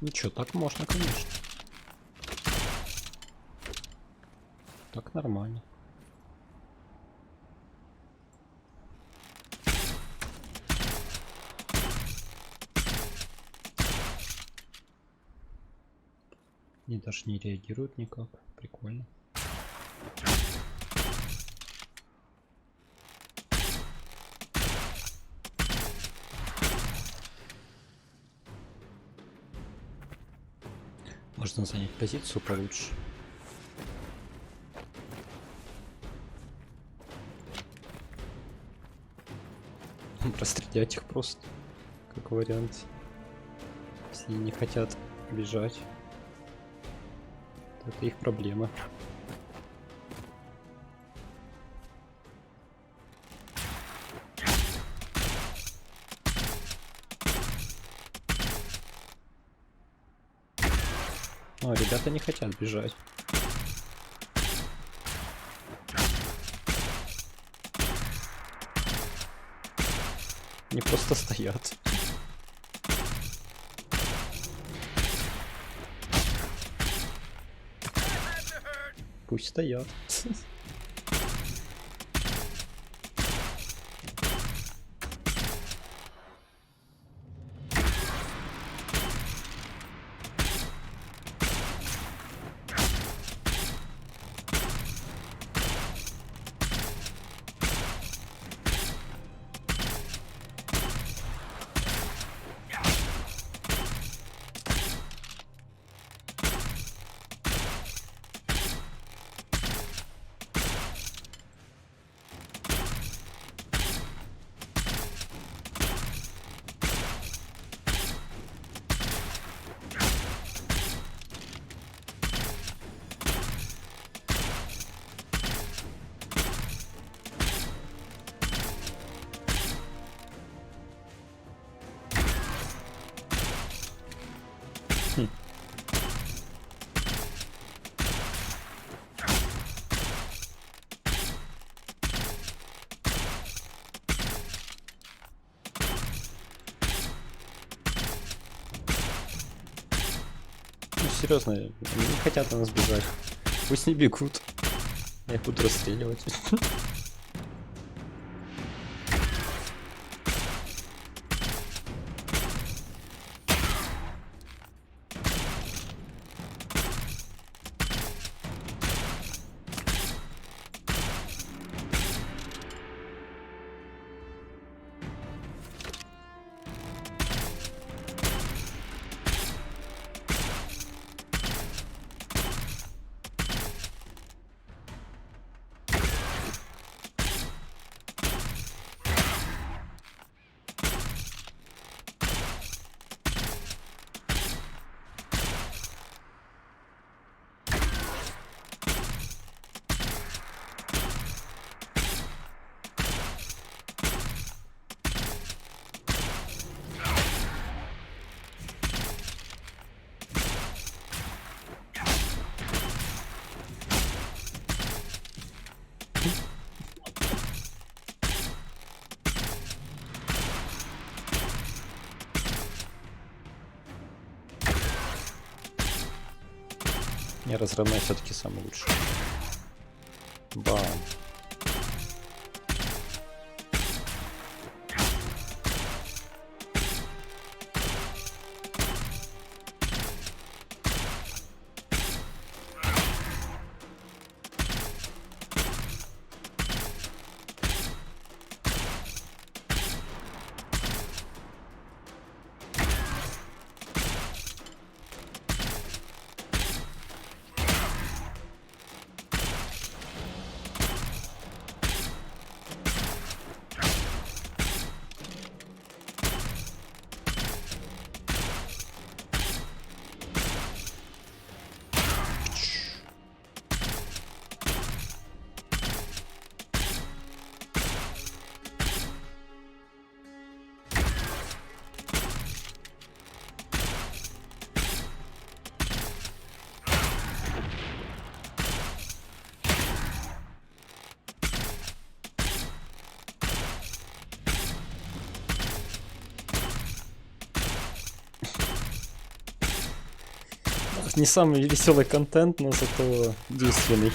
Ничего, так можно, конечно. Так нормально. Они даже не реагируют никак. Прикольно. Можно занять позицию получше. Прострелять их просто, как вариант. Если не хотят бежать, то это их проблема. О, ребята не хотят бежать. Они просто стоят. Пусть стоят. серьезно, они не хотят на нас бежать. Пусть не бегут. Я их буду расстреливать. Не, разрывной все-таки самый лучший. Бам. Не самый веселый контент, но зато действенный.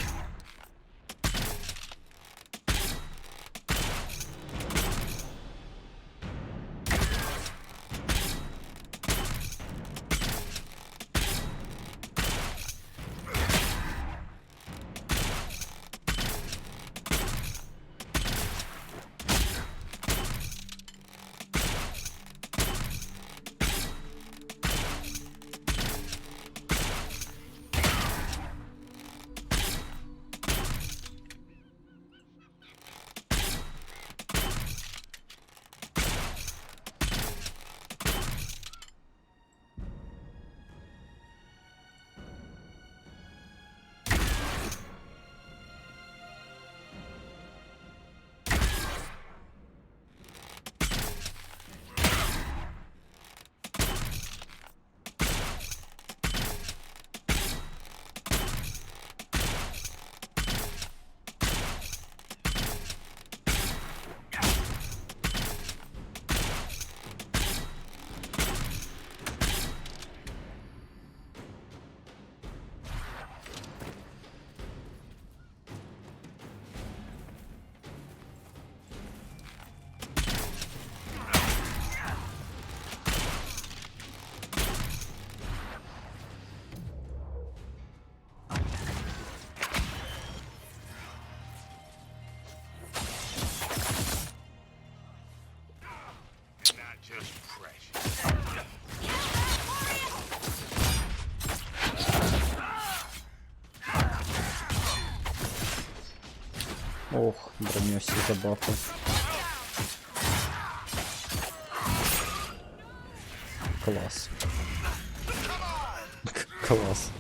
Ох, бронёси забавку. Класс. Класс.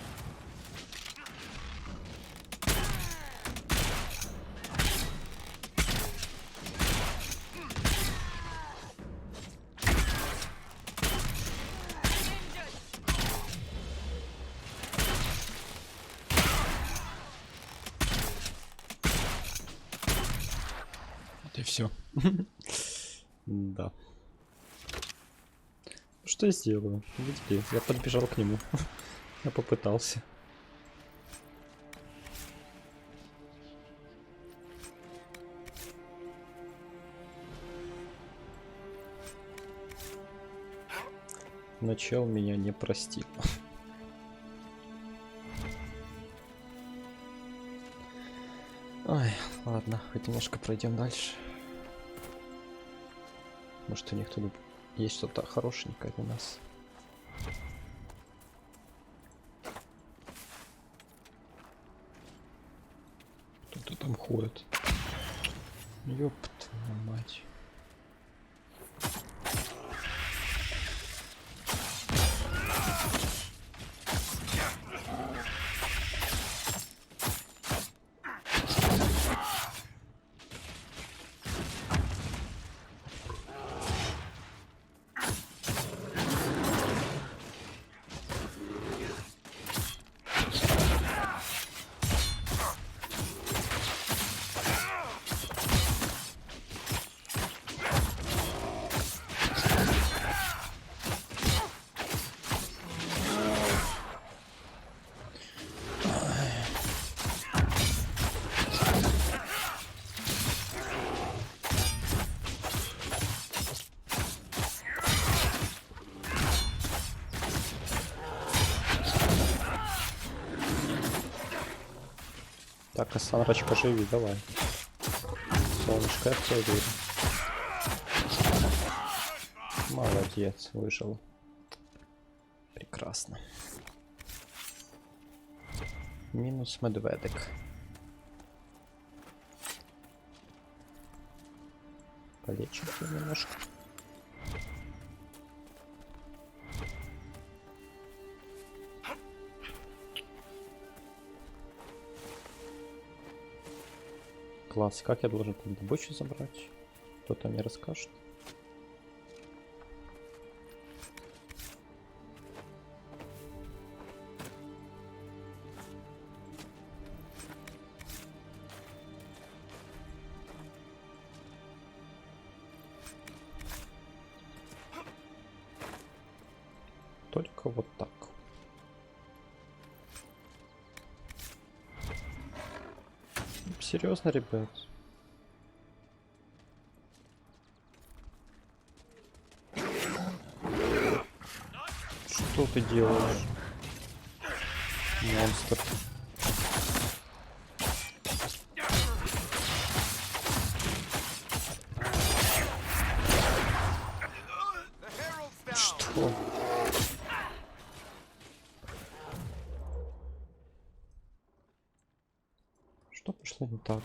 И все. Да. Что я сделаю? Видите, я подбежал к нему. Я попытался. Начал меня не простил. Ой, ладно, хоть немножко пройдем дальше. Может, у них тут есть что-то хорошенькое для нас. Кто-то там ходит. Ёпт, мать. Так, Санрочка, живи, давай. Солнышко, я в тебя верю. Молодец, выжил. Прекрасно. Минус медведик. Полечим немножко. Класс, как я должен там добычу забрать? Кто-то мне расскажет. Только вот так. Серьезно, ребят? Что ты делаешь, монстр? Что? Что пошло не так?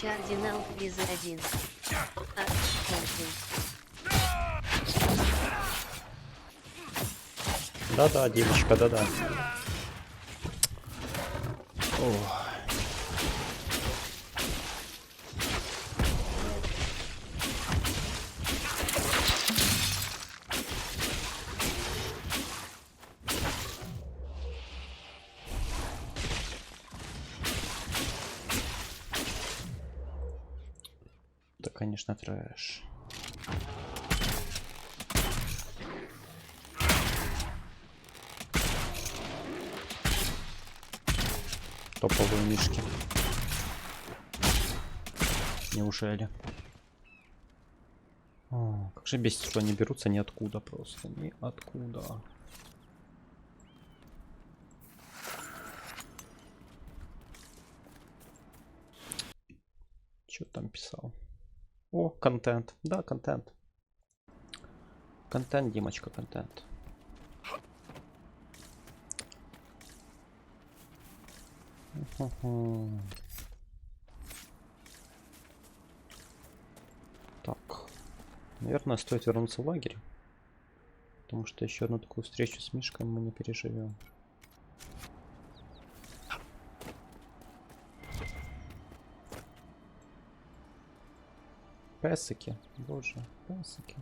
Кардинал виза 1. Да-да, девочка, да-да. Да, конечно, трэш. Топовые мишки. Неужели? О, как же бесит, что они берутся ниоткуда просто. Ниоткуда. Что там писал? О, контент. Да, контент. Контент, Димочка, контент. Так. Наверное, стоит вернуться в лагерь. Потому что еще одну такую встречу с Мишкой мы не переживем. Песики, боже, песики.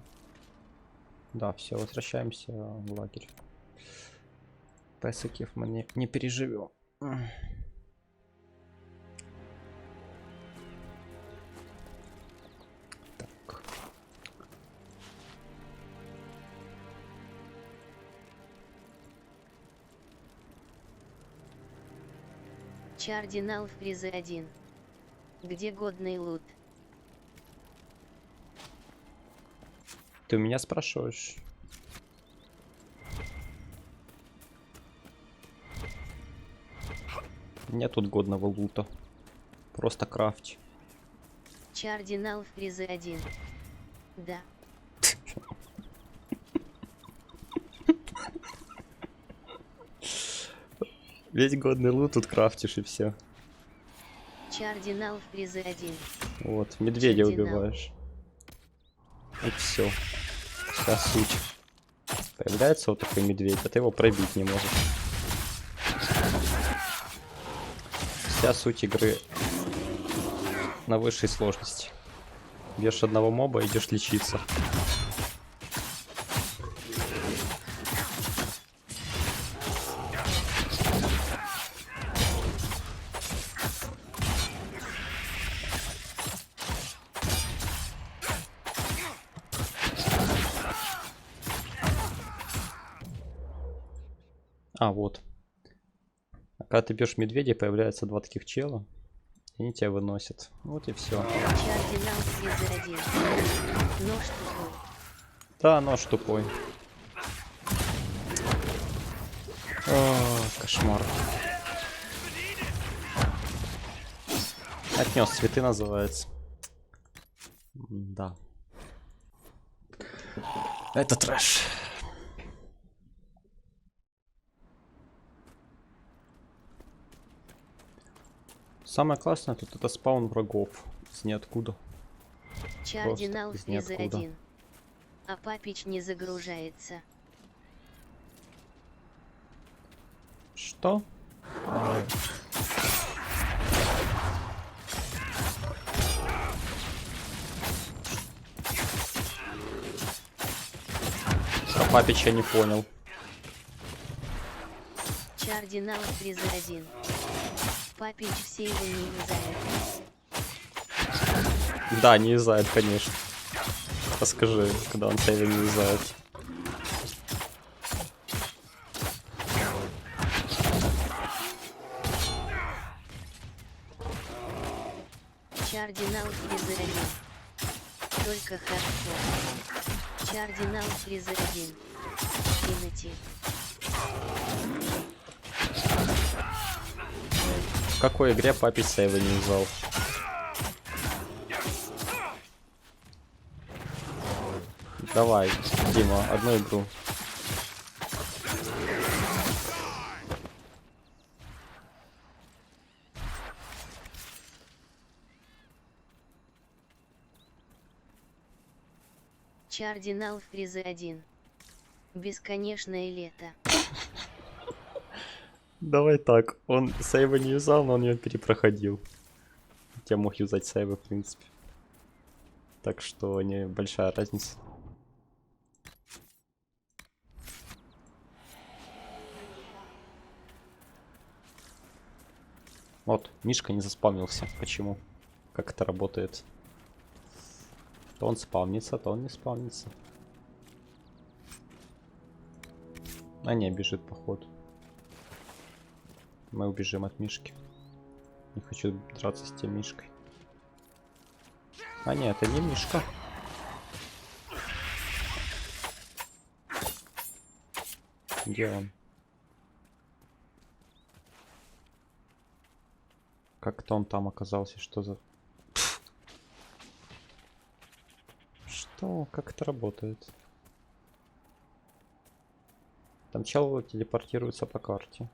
Да, все, возвращаемся в лагерь. Песиков мы не переживем. Так. Чардинал в призы 1. Где годный лут? Ты у меня спрашиваешь? Нет тут годного лута. Просто крафть. Чардинал в призы 1. Да. Весь годный лут тут крафтишь и все. Чардинал в призы 1. Вот, медведя Чардинал. убиваешь. И все. Вся суть. Появляется вот такой медведь, а ты его пробить не можешь. Вся суть игры на высшей сложности. Бьешь одного моба, идешь лечиться. А, вот. А когда ты бьешь медведя, появляются два таких чела. И они тебя выносят. Вот и все. Чардинал в призы 1. Нож тупой. Да, нож тупой. О, кошмар. Отнес цветы называется. Да. Это трэш. Самое классное тут это спаун врагов из ниоткуда. Чардинал в из призы ниоткуда. 1. А папич не загружается. Что? А папич я не понял. Чардинал в призы 1. Папич все его не юзает. Да, не юзает, конечно. Расскажи, когда он сейвы не юзает. Чардинал в призы 1. Только хардкор. Чардинал в призы 1. Инати. В какой игре папич сейвы не юзал? Давай, Дима, одну игру. Чардинал в призы 1. Бесконечное лето. Давай так, он сейвы не юзал, но он ее перепроходил. Я мог юзать сейвы, в принципе. Так что не большая разница. Вот, Мишка не заспавнился. Почему? Как это работает? То он спавнится, то он не спавнится. А не, бежит походу. Мы убежим от Мишки. Не хочу драться с тем Мишкой. А нет, это не Мишка. Где он? Как-то он там оказался, что за... Что? Как это работает? Там чел телепортируется по карте.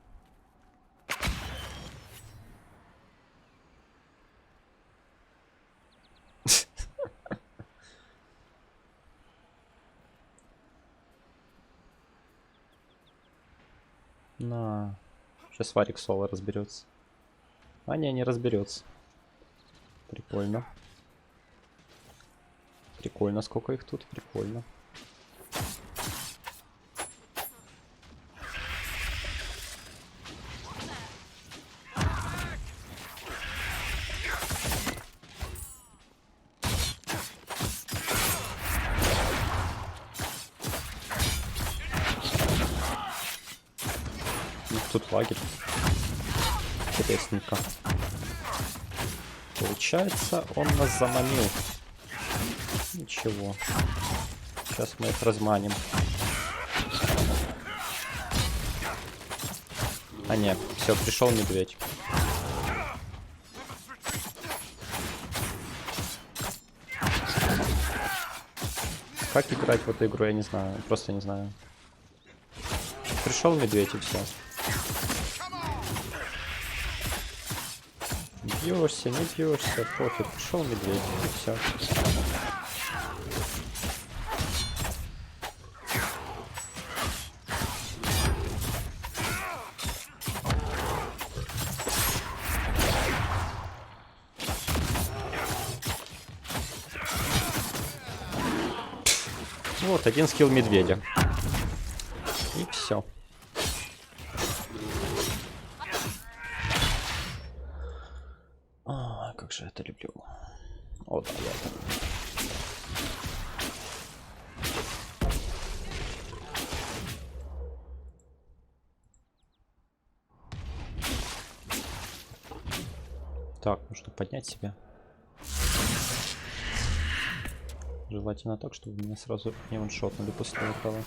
Сейчас Варик соло разберется. А не разберется. Прикольно. Прикольно, сколько их тут, прикольно. Тут лагерь. Интересненько. Получается, он нас заманил. Ничего. Сейчас мы их разманим. А нет, все, пришел медведь. Как играть в эту игру, я не знаю. Просто не знаю. Пришел медведь и все. Бьешься, не бьешься, пофиг. Пришел медведь и все. Вот, один скилл медведя. И все. А, как же я это люблю. О, да, я это. Так, нужно поднять себя. Желательно так, чтобы меня сразу не ваншотнули после этого.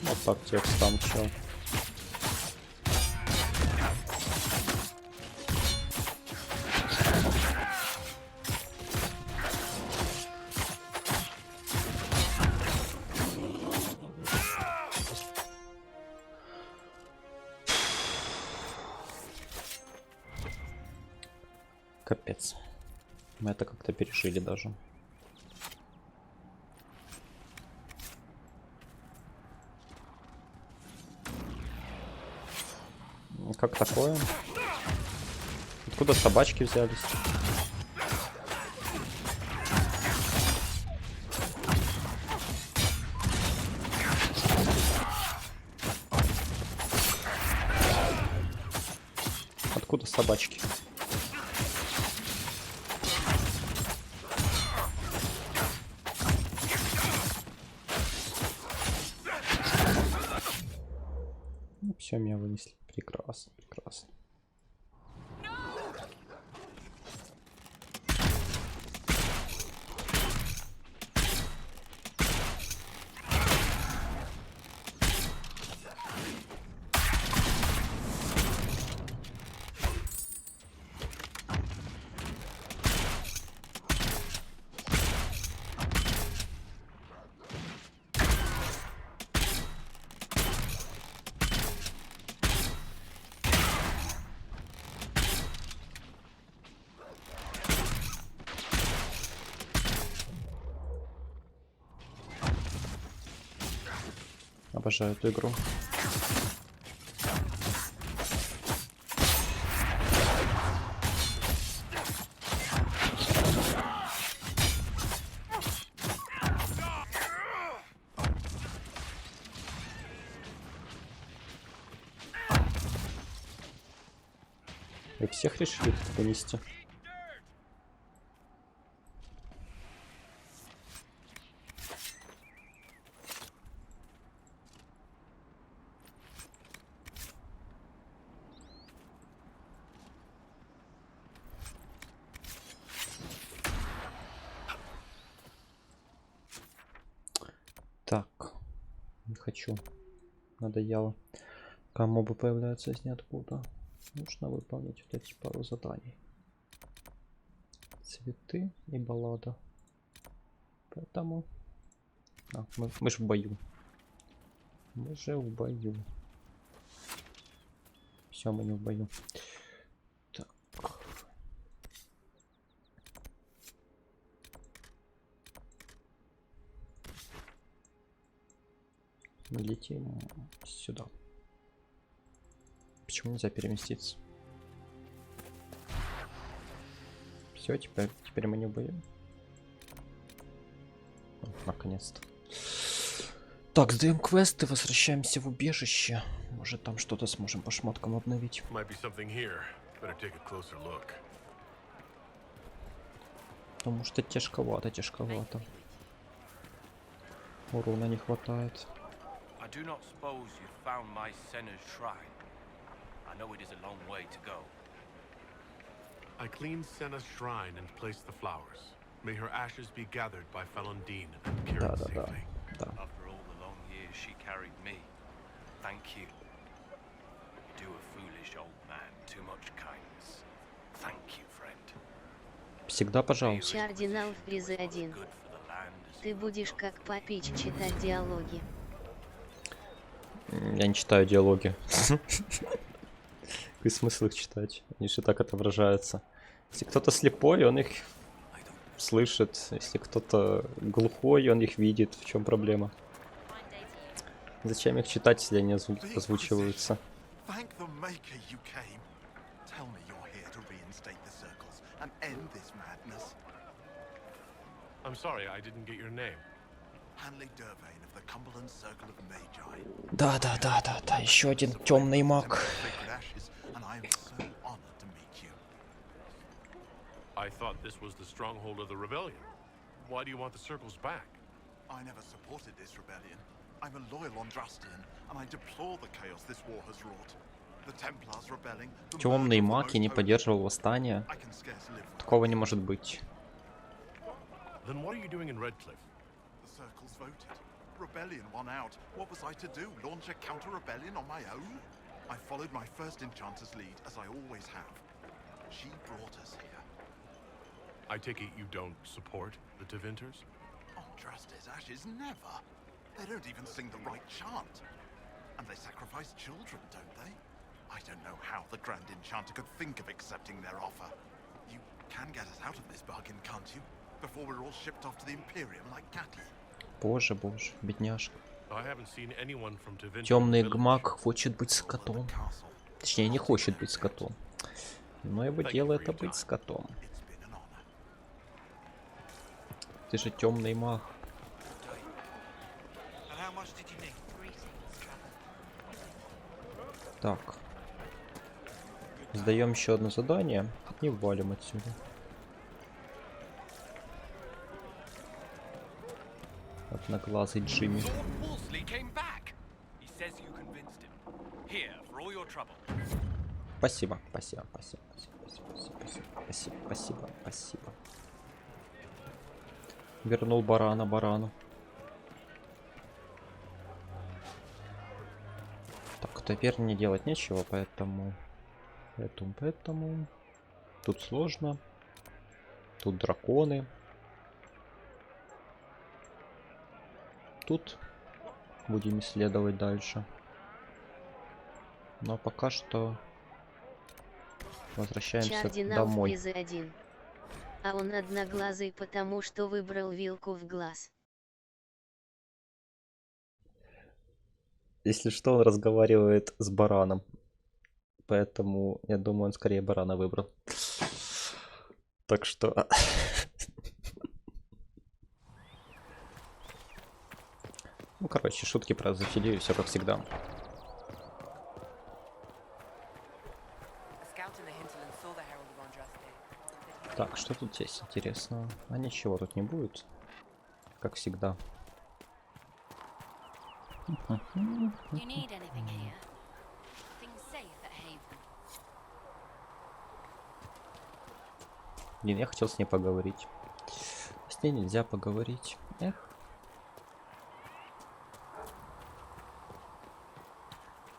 Вот так текст там чел. Капец. Мы это как-то пережили даже. Как такое? Откуда собачки взялись? Откуда собачки? Ну, все, меня вынесли. Прекрасно, прекрасно. Обожаю эту игру. Вы всех решили тут вынести? Так, Не хочу. Надоело. Пока мобы появляются из ниоткуда. Нужно выполнить вот эти пару заданий. Цветы и баллада. Поэтому... мы же в бою. Мы же в бою. Все, мы не в бою. Так. Мы летим сюда. Почему нельзя переместиться? Все, теперь мы не в бою. Наконец-то. Так, сдаем квесты, возвращаемся в убежище. Может, там что-то сможем по шмоткам обновить. Потому что тяжковато. Урона не хватает. I cleaned Senna's shrine and placed the flowers. May her ashes be gathered by Felondine and carried safely. After all the long years she carried me, thank you. You do a foolish old man too much kindness. Thank you, friend. Всегда пожалуйста. Кардинал Фриза 1. Ты будешь как Папич читать диалоги. Я не читаю диалоги. Какой смысл их читать? Они же так отображаются. Если кто-то слепой, он их слышит. Если кто-то глухой, он их видит. В чем проблема? Зачем их читать, если они озвучиваются? Да, еще один темный маг. I thought this was the stronghold of the rebellion. Why do you want the circles back? I never supported this rebellion. I'm a loyal Andrastian, and I deplore the chaos this war has wrought. The Templars rebelling. Темный маг и не поддерживал восстание. Такого не может быть. Then what are you doing in Redcliffe? The circles voted. Rebellion won out. What was I to do? Launch a counter-rebellion on my own? I followed my first enchanter's lead, as I always have. She brought us here. I take it you don't support the Tevinters? Andraste's ashes, never. They don't even sing the right chant. And they sacrifice children, don't they? I don't know how the Grand Enchanter could think of accepting their offer. You can get us out of this bargain, can't you? Before we're all shipped off to the Imperium like cattle. Боже, бедняжка. I haven't seen anyone from Tevinter. Темный маг хочет быть скотом. Точнее, не хочет быть скотом. Но его дело это быть скотом. Ты же темный маг. Так. Сдаем еще одно задание и валим отсюда. Одноглазый Джимми. Спасибо. Вернул барана барану. Так, теперь мне делать нечего, поэтому... Тут сложно. Тут драконы. Тут будем исследовать дальше. Но пока что возвращаемся Кардинал домой. Фриза 1. А он одноглазый, потому что выбрал вилку в глаз. Если что, он разговаривает с бараном. Поэтому, я думаю, он скорее барана выбрал. Так что... Ну, короче, шутки про Зафилию, все как всегда. Так, что тут есть интересного? А ничего тут не будет. Как всегда. Блин, я хотел с ней поговорить. С ней нельзя поговорить. Эх.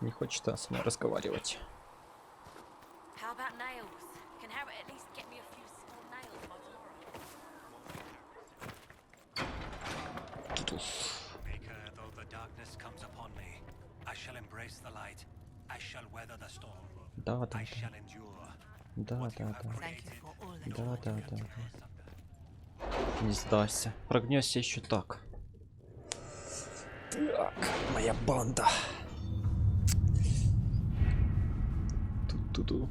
Не хочет со мной разговаривать. How about nails? Can Harry at least get me a few small nails by tomorrow? Maker, though the darkness comes upon me, I shall embrace the light. I shall weather the storm. Да, да, I shall endure. да, да, да, да. Не сдасться. Прогнешься еще так. Так, моя банда. Ту-ту-ту,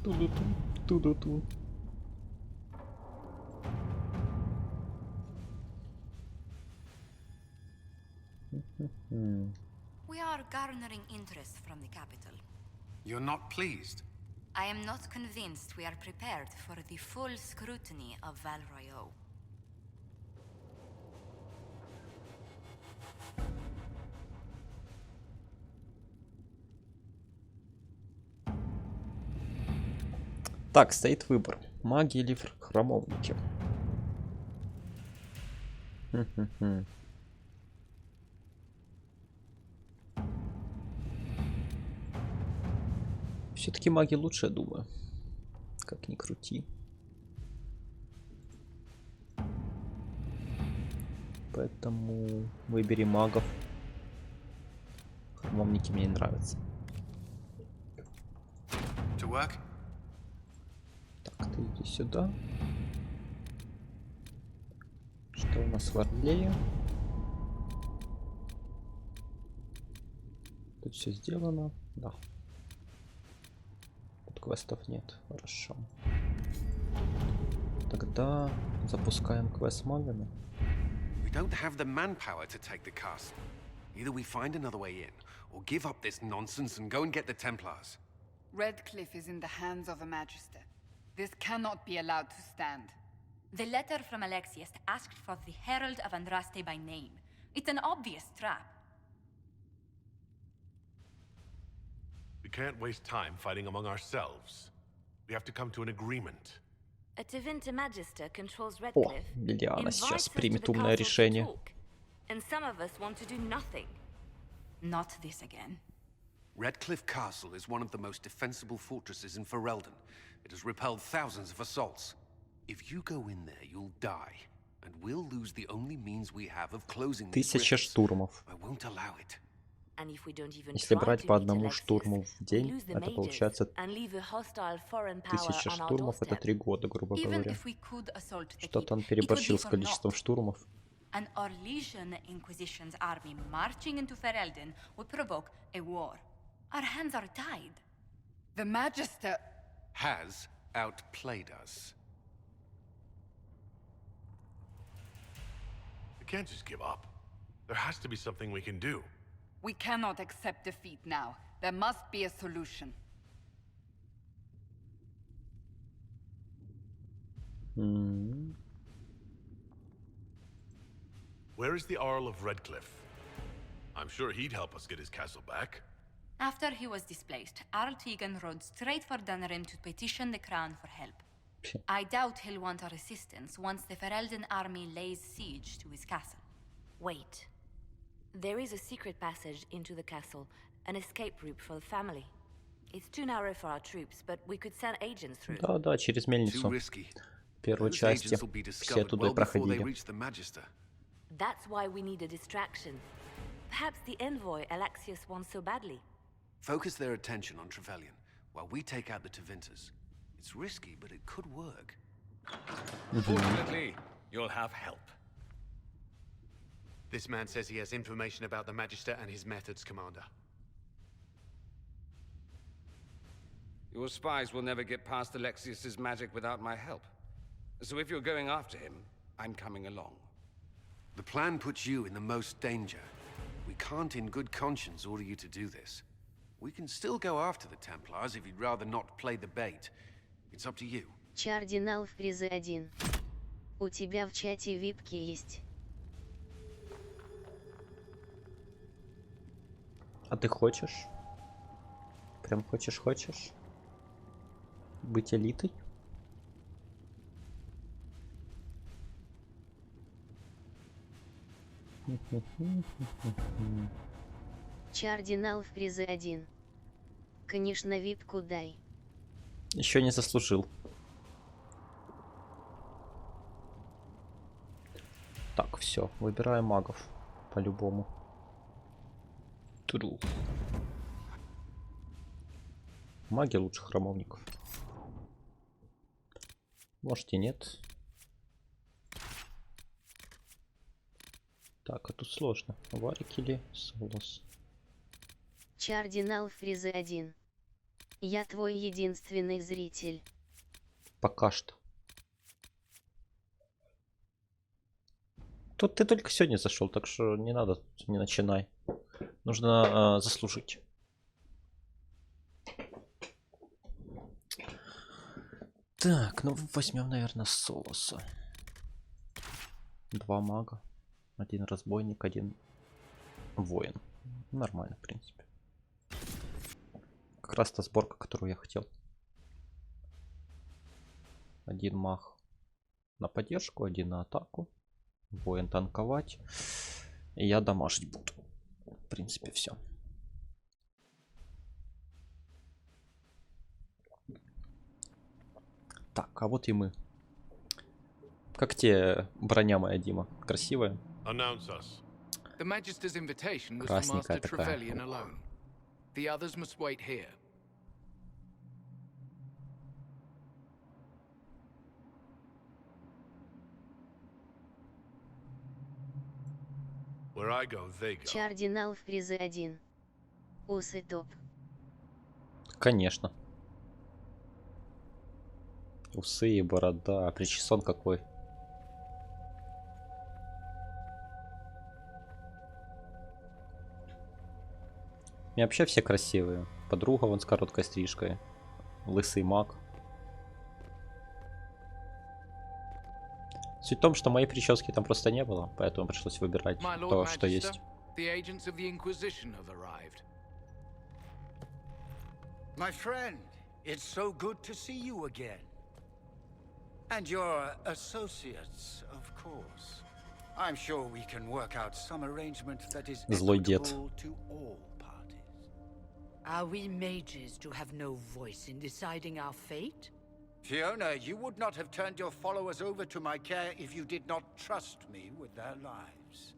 ту-ту-ту, ту-ту-ту. We are garnering interest from the capital. You're not pleased? I am not convinced we are prepared for the full scrutiny of Val Royeaux. Так, стоит выбор. Маги или храмовники? Все-таки маги лучше, я думаю. Как ни крути. Поэтому выбери магов. Храмовники мне не нравятся. Так, ты иди сюда. Что у нас в Орлее? Тут все сделано. Да. Тут квестов нет. Хорошо. Тогда запускаем квест с магами. We don't have the manpower to take the castle. Either we find another way in, or give up this nonsense and go and get the Templars. Redcliffe is in the hands of a Magister. This cannot be allowed to stand. The letter from Alexius asked for the Herald of Andraste by name. It's an obvious trap. We can't waste time fighting among ourselves. We have to come to an agreement. A Tevinter Magister controls О, Redcliffe. Лилиана сейчас Invites us to примет the умное castle to решение. talk, and some of us want to do nothing. Not this again. Redcliffe Castle is one of the most defensible fortresses in Ferelden. It has repelled thousands of assaults. If you go in there, you'll die, and we'll lose the only means we have of closing these 1000 rifts. штурмов. I won't allow it. And if we don't even Если try брать to по meet одному Alexius, штурму в we день, lose the это mages получается and leave a hostile foreign power 1000 on our штурмов, это doorstep. 3 года, грубо Even говоря. if we could assault the Что-то он keep, it would be переборщил с for количеством naught. штурмов. An Orlesian Inquisition's army marching into Ferelden would provoke a war. Our hands are tied. The Magister Has outplayed us. We can't just give up. There has to be something we can do. We cannot accept defeat now. There must be a solution. Where is the Earl of Redcliffe? I'm sure he'd help us get his castle back. After he was displaced, Arl Tegan rode straight for Dunrim to petition the crown for help. I doubt he'll want our assistance once the Ferelden army lays siege to his castle. Wait. There is a secret passage into the castle, an escape route for the family. It's too narrow for our troops, but we could send agents through. Да, да, через мельницу. В первой части все туда и проходили. That's why we need a distraction. Perhaps the envoy Alexius wants so badly. Focus their attention on Trevelyan, while we take out the Tevinters. It's risky, but it could work. Fortunately, you'll have help. This man says he has information about the Magister and his methods, Commander. Your spies will never get past Alexius's magic without my help. So if you're going after him, I'm coming along. The plan puts you in the most danger. We can't in good conscience order you to do this. We can still go after the Templars if you'd rather not play the bait. It's up to you. Чардинал в призы 1. У тебя в чате випки есть. А ты хочешь? Прям хочешь? Быть элитой? Чардинал в призы 1. Конечно, випку дай. Еще не заслужил. Так, все, выбираем магов. По-любому. Тру. Маги лучше храмовников. Может и нет. Так, а тут сложно. Варик или Солос? Чардинал в призы 1. Я твой единственный зритель. Пока что. Тут ты только сегодня зашел, так что не надо, не начинай. Нужно заслужить. Так, ну возьмем, наверное, Солоса. 2 мага. 1 разбойник, 1 воин. Нормально, в принципе. Как раз та сборка, которую я хотел. 1 маг на поддержку, 1 на атаку. Воин танковать. И я дамажить буду. В принципе, все. Так, а вот и мы. Как тебе броня моя, Дима? Красивая? Красненькая такая. Чардинал в призы 1. Усы топ. Конечно. Усы и борода. Причесон какой. У меня вообще все красивые. Подруга вон с короткой стрижкой. Лысый маг. Суть в том, что моей прически там просто не было, поэтому пришлось выбирать то, что есть. My friend, it's so good to see you again. And your associates, of course. I'm sure we can work out some arrangement that is equitable to all parties. Are we mages to have no voice in deciding our fate? Fiona, you would not have turned your followers over to my care if you did not trust me with their lives.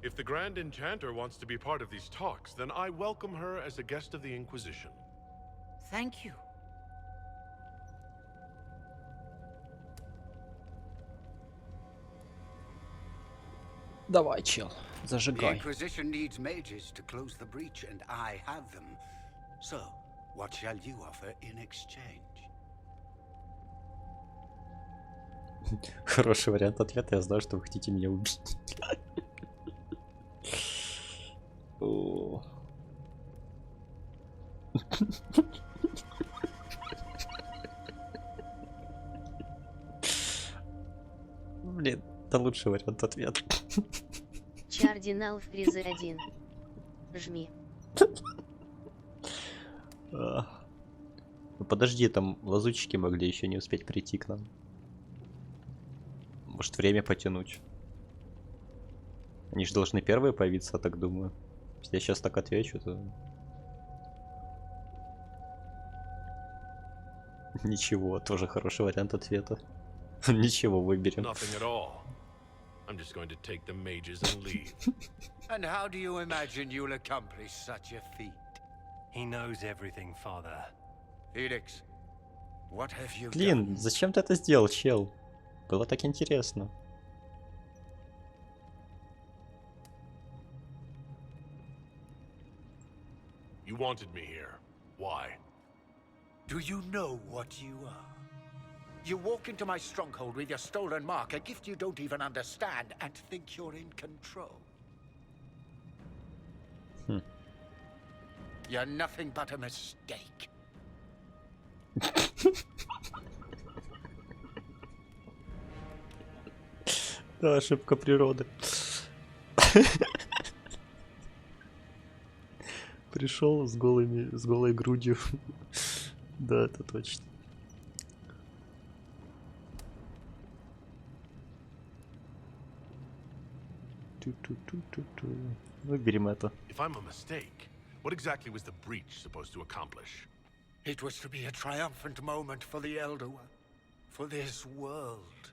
If the Grand Enchanter wants to be part of these talks, then I welcome her as a guest of the Inquisition. Thank you. Давай, чел, The зажигай. Inquisition needs mages to close the breach, and I have them. So, what shall you offer in exchange? Хороший вариант ответа. Я знаю, что вы хотите меня убить. Блин, это лучший вариант ответа. Чардинал в призы 1. Жми. Ну подожди, там лазутчики могли еще не успеть прийти к нам. Может, время потянуть. Они же должны первые появиться, я так думаю. Если я сейчас так отвечу, то... Ничего, тоже хороший вариант ответа. Ничего, выберем. I'm just going to take the mages and leave. And how do you imagine you'll accomplish such a feat? He knows everything, father. Felix, what have you Блин, done? зачем ты это сделал, чел? Было так интересно. You wanted me here. Why? Do you know what you are? You walk into my stronghold with your stolen mark, a gift you don't even understand, and think you're in control. You're nothing but a mistake. Да, ошибка природы. Пришел с голой грудью. Да, это точно. Выберем это. If I'm a mistake, what exactly was the breach supposed to accomplish? It was to be a triumphant moment for the Elder One, for this world.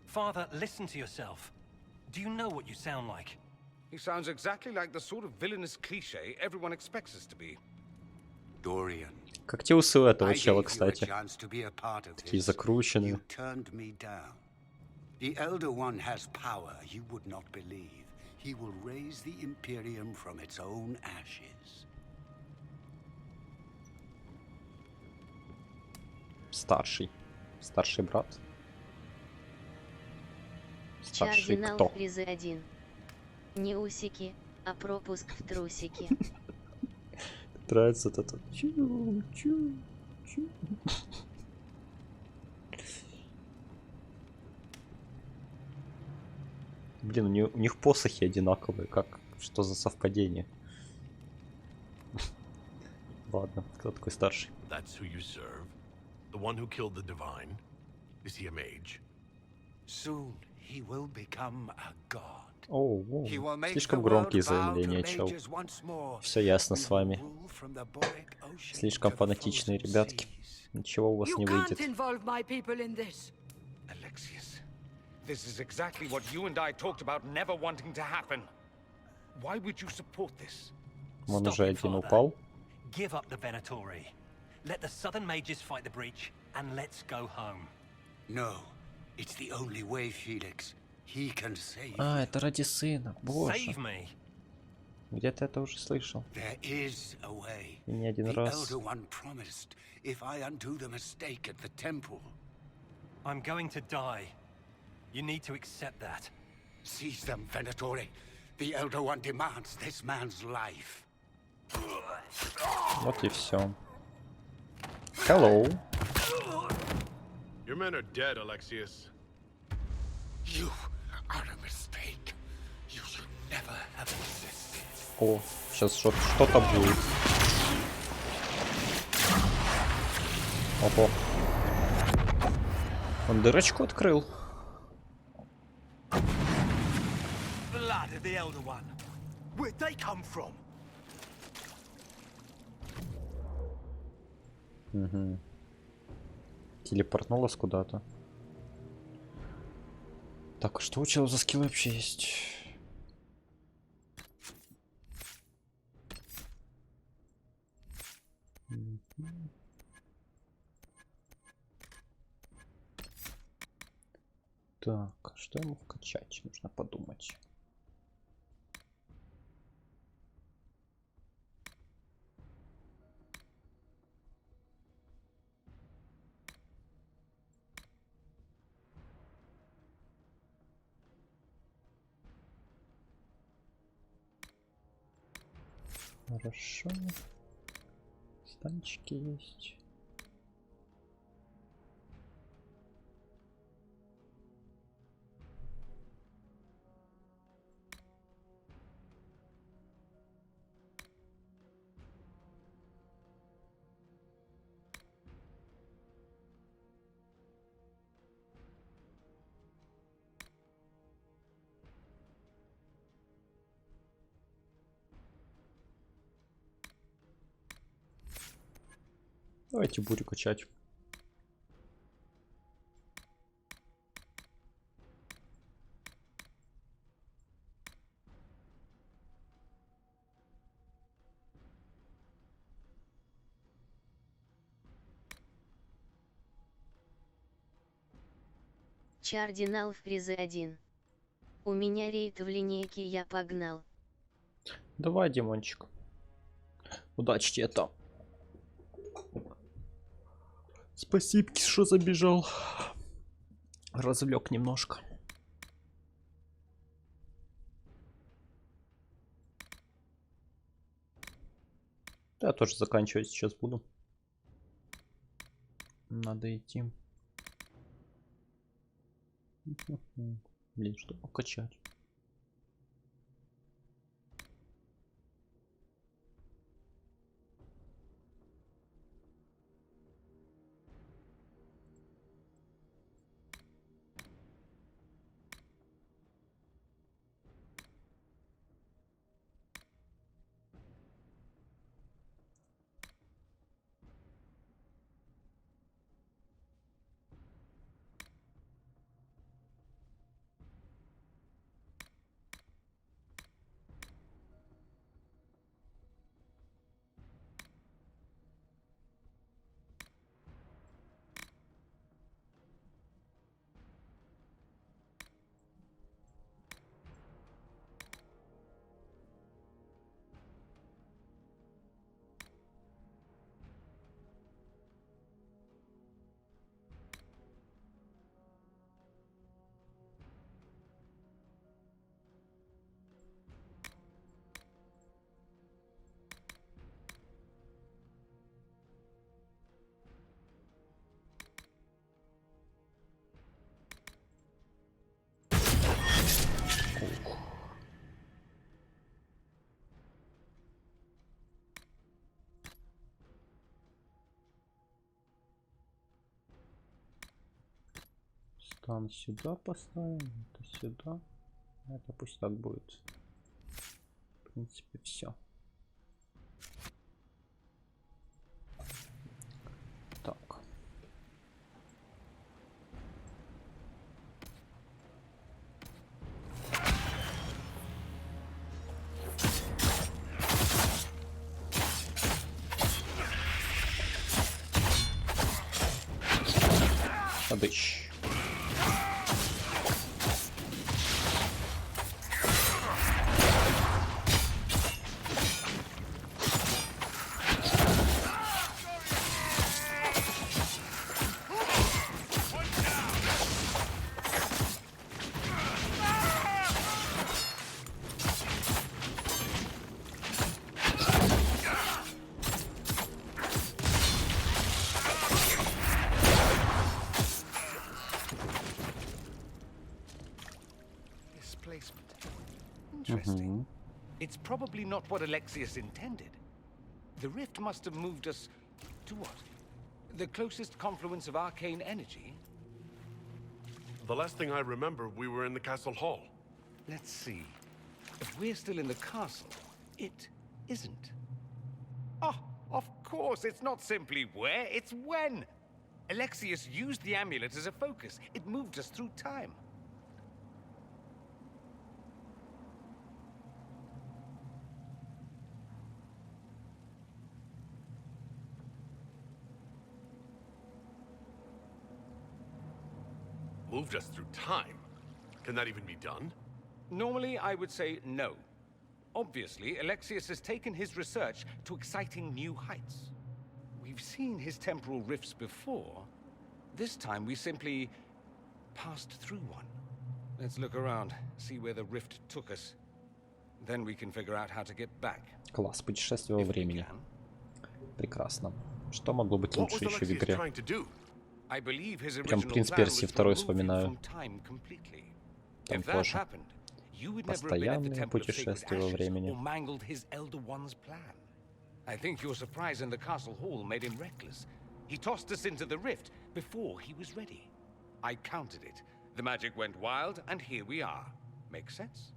Father, listen to yourself. Do you know what you sound like? He sounds exactly like the sort of villainous cliche everyone expects us to be. Dorian. Как те усы у этого чела, кстати. Такие закрученные. You turned me down. The Elder One has power you would not believe. He will raise the Imperium from its own ashes. Старший. Старший брат. Старший Кардинал кто? призы 1. Не усики, а пропуск в трусики. Нравится вот это. Чу. Блин, у них посохи одинаковые. Как? Что за совпадение? Ладно, кто такой старший? That's who you serve? The one who killed the divine? Is he a mage? Soon he will become a god. Оу, слишком громкие заявления, чел. Все ясно с вами. Слишком фанатичные ребятки. Ничего у вас не выйдет. Alexius, this is exactly what you and I talked about never wanting to happen. Why would you support this? Он уже один упал. Give up the Venatori. Let the southern mages fight the breach, and let's go home. No, it's the only way, Felix. He can save. А, это ради сына. Боже. Save me. Где-то это уже слышал. There is a way. И не один The раз. Elder One promised if I undo the mistake at the temple. I'm going to die. You need to accept that. Seize them, Venatori. The Elder One demands this man's life. Вот и все. Hello. Your men are dead, Alexius. You are a mistake. You should never have existed. О, сейчас что-то будет. Ого. Он дырочку открыл. Blood of the Elder One. Where'd they come from? Угу. Телепортнулась куда-то. Так, а что у чела за скилл вообще есть? Так, что ему вкачать? Нужно подумать. Хорошо. Станчики есть. Давайте бурю качать. Кардинал в призы 1. У меня рейд в линейке, я погнал. Давай, Димончик. Удачи тебе там. Спасибо, что забежал. Развлек немножко. Я тоже заканчивать сейчас буду. Надо идти. Блин, что покачать? Фонтан сюда поставим, это сюда. Это пусть так будет. В принципе, все. Так. Подыщ. Interesting. It's probably not what Alexius intended. The rift must have moved us to what? The closest confluence of arcane energy? The last thing I remember, we were in the castle hall. Let's see. If we're still in the castle, it isn't. Oh, of course, it's not simply where, it's when. Alexius used the amulet as a focus. It moved us through time. Moved us through time? Can that even be done? Normally, I would say no. Obviously, Alexius has taken his research to exciting new heights. We've seen his temporal rifts before. This time, we simply passed through one. Let's look around, see where the rift took us. Then we can figure out how to get back. Класс, путешествие во времени. Прекрасно. Что могло быть лучше еще в игре? Прям «Принц Персии» второй вспоминаю. Там тоже постоянные путешествия во времени. I think your surprise in the castle hall made him reckless. He tossed us into the rift before he was ready. I countered it. The magic went wild, and here we are. Make sense?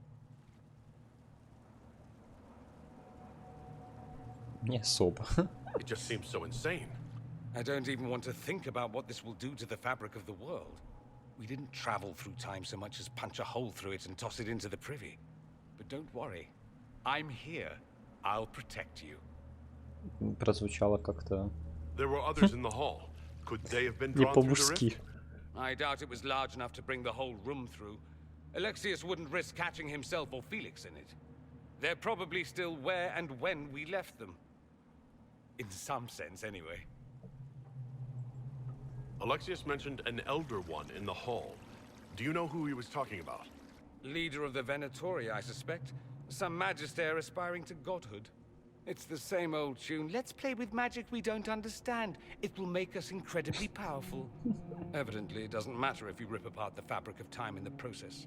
Не особо. It just seems so insane. I don't even want to think about what this will do to the fabric of the world. We didn't travel through time so much as punch a hole through it and toss it into the privy. But don't worry. I'm here. I'll protect you. Прозвучало как-то... There were others in the hall. Could they have been drawn through the rift? I doubt it was large enough to bring the whole room through. Alexius wouldn't risk catching himself or Felix in it. They're probably still where and when we left them. In some sense, anyway. Alexius mentioned an Elder One in the hall. Do you know who he was talking about? Leader of the Venatori, I suspect. Some magister aspiring to godhood. It's the same old tune. Let's play with magic we don't understand. It will make us incredibly powerful. Evidently, it doesn't matter if you rip apart the fabric of time in the process.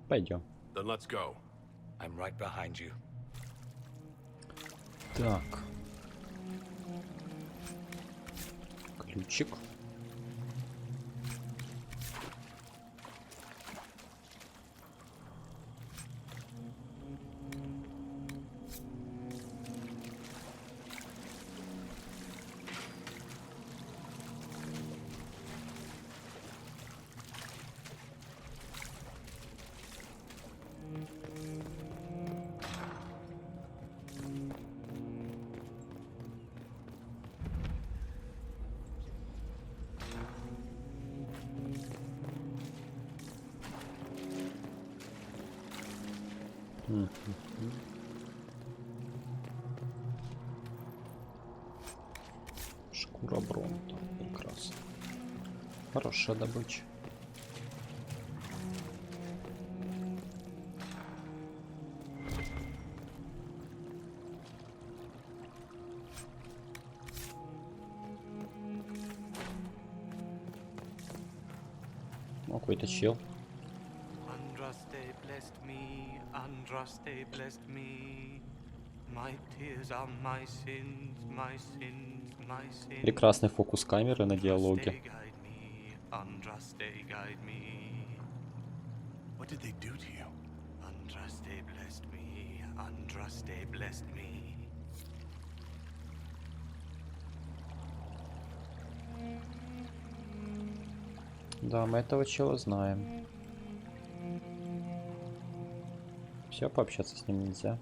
Пойдем. Then let's go. I'm right behind you. Так. Ключик. Шкура бронта. Прекрасно. Хорошая добыча. Какой-то чел. Andraste blessed me. My tears are my sins, my sins, my sins. Прекрасный фокус камеры на диалоге. Andraste, guide me. What did they do to you? Andraste blessed me. Andraste blessed me. Да, мы этого чела знаем. Все, пообщаться с ним нельзя.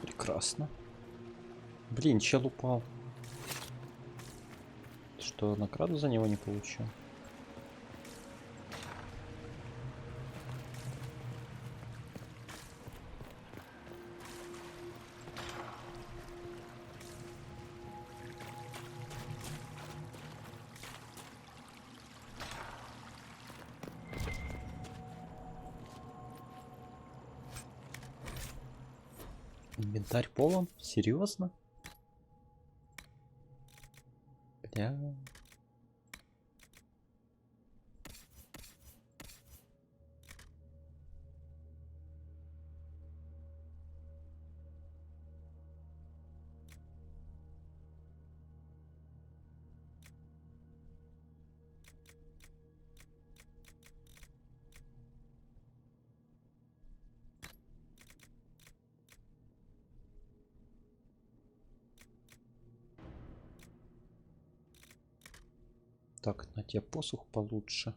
Прекрасно. Блин, чел упал. Что, награду за него не получил? Инвентарь полон? Серьезно? Бля. Так, на тебе посох получше.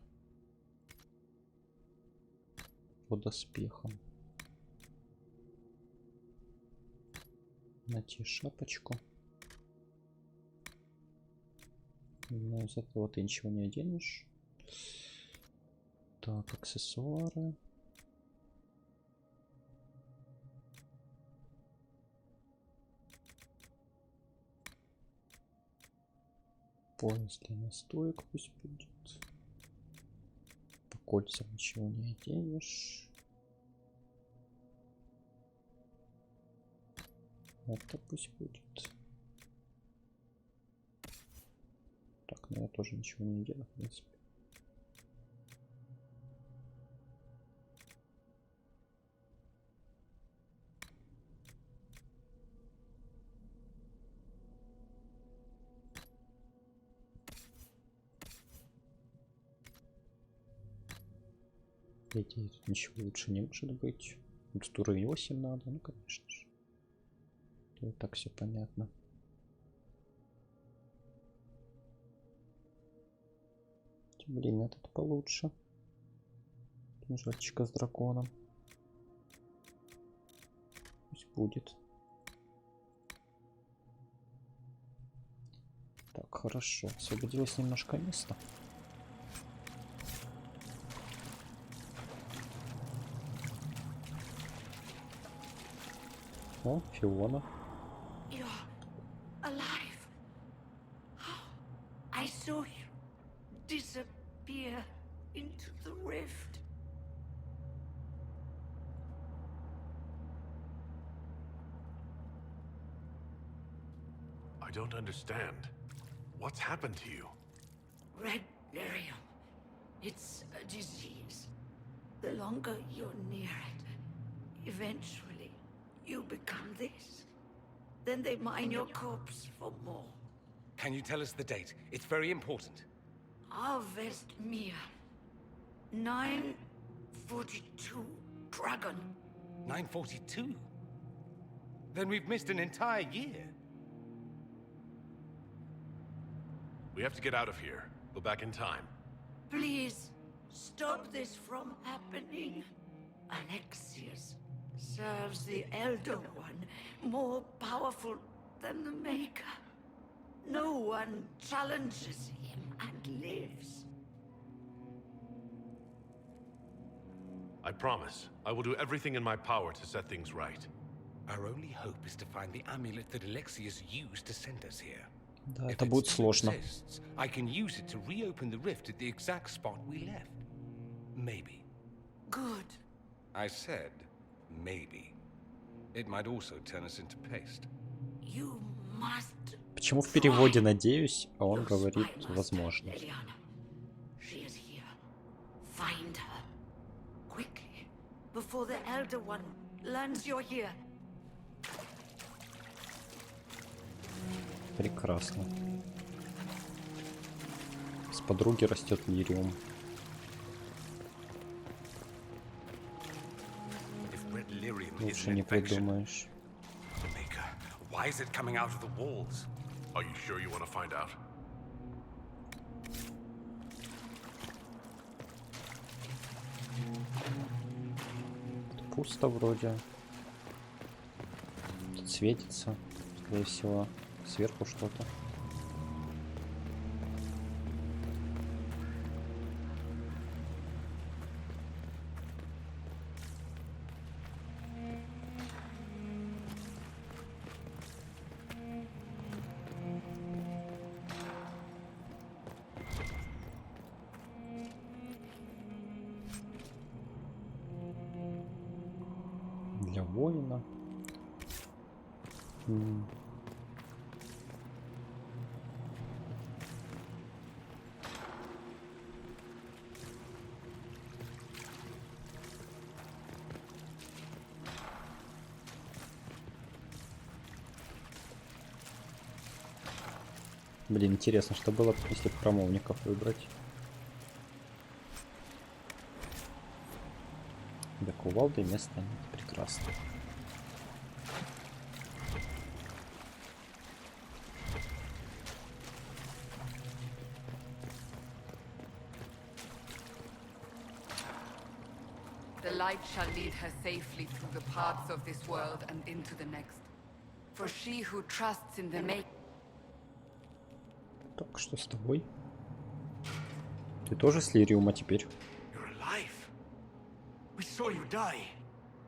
По доспехам. На тебе шапочку. Но из этого ты ничего не оденешь. Так, аксессуары. Пояс для настоек пусть будет. По кольцам ничего не оденешь. Это пусть будет. Так, ну я тоже ничего не одену, в принципе. Тут ничего лучше не может быть. Тут уровень 8 надо, ну конечно же. И так все понятно. Блин, этот получше. Кинжальчика с драконом. Пусть будет. Так, хорошо. Освободилось немножко места. О, Фиона. You're alive. I saw you disappear into the rift. I don't understand. What's happened to you? Red Lyrium. It's a disease. The longer you're near it, eventually you become this. Then they mine your corpse for more. Can you tell us the date? It's very important. Harvest Mir. 942 Dragon. 942? Then we've missed an entire year. We have to get out of here. Go back in time. Please, stop this from happening. Alexius serves the Elder One, more powerful than the Maker. No one challenges him and lives. I promise. I will do everything in my power to set things right. Our only hope is to find the amulet that Alexius used to send us here. Да, это будет сложно. I can use it to reopen the rift at the exact spot we left. Maybe. Good. I said maybe. It might also turn us into paste. You must. Почему в переводе «надеюсь», а он говорит «возможно»? She is here. Find her. Quickly. Before the Elder One learns you're here. Прекрасно. С подруги растет лириум. Лучше не придумаешь. Why is it coming out of the walls? Are you sure you want to find out? Пусто вроде. Тут светится, скорее всего, сверху что-то. Для воина. Блин, интересно, что было, если храмовников выбрать. Для кувалды места нет. Прекрасно. The light shall lead her safely through the paths of this world and into the next. For she who trusts in the make. Так, что с тобой? Ты тоже с лириума теперь? We saw you die.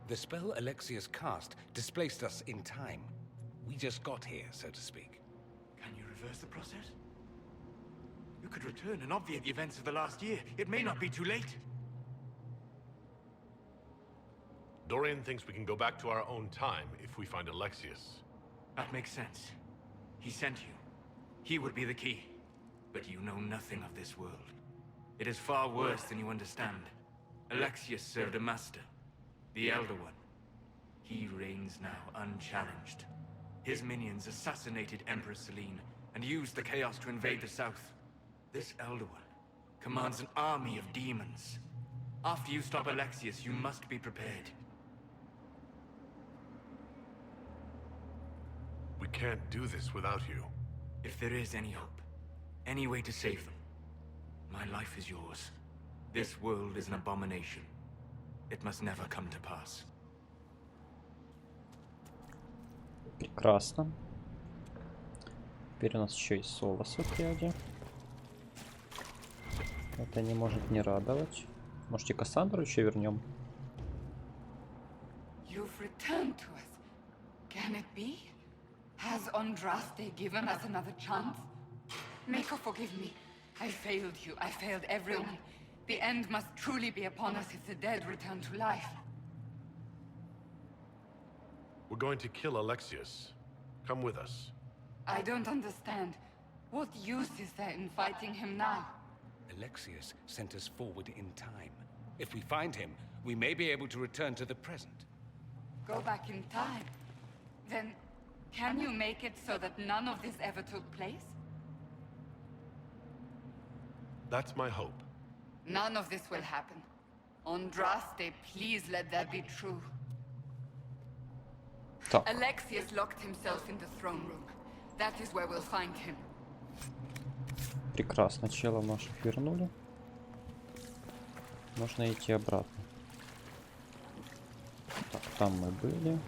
The spell Alexius cast displaced us in time. We just got here, so to speak. Can you reverse the process? You could return and obviate the events of the last year. It may not be too late. Dorian thinks we can go back to our own time if we find Alexius. That makes sense. He sent you. He would be the key. But you know nothing of this world. It is far worse than you understand. Alexius served a master, the Elder One. He reigns now unchallenged. His minions assassinated Empress Selene and used the chaos to invade the south. This Elder One commands an army of demons. After you stop Alexius, you must be prepared. We can't do this without you. If there is any hope, any way to save them, my life is yours. This world is an abomination. It must never come to pass. Прекрасно. Теперь у нас еще и Солос в отряде. Это не может не радовать. Может, и Кассандру еще вернем? You've returned to us. Can it be? Has Andraste given us another chance? Maker, forgive me. I failed you. I failed everyone. The end must truly be upon us if the dead return to life. We're going to kill Alexius. Come with us. I don't understand. What use is there in fighting him now? Alexius sent us forward in time. If we find him, we may be able to return to the present. Go back in time? Then, can you make it so that none of this ever took place? That's my hope. None of this will happen. Andraste, please let that be true. Так. Alexius locked himself in the throne room. That is where we'll find him. Прекрасно, челов наших вернули. Можно идти обратно. Так, там мы были.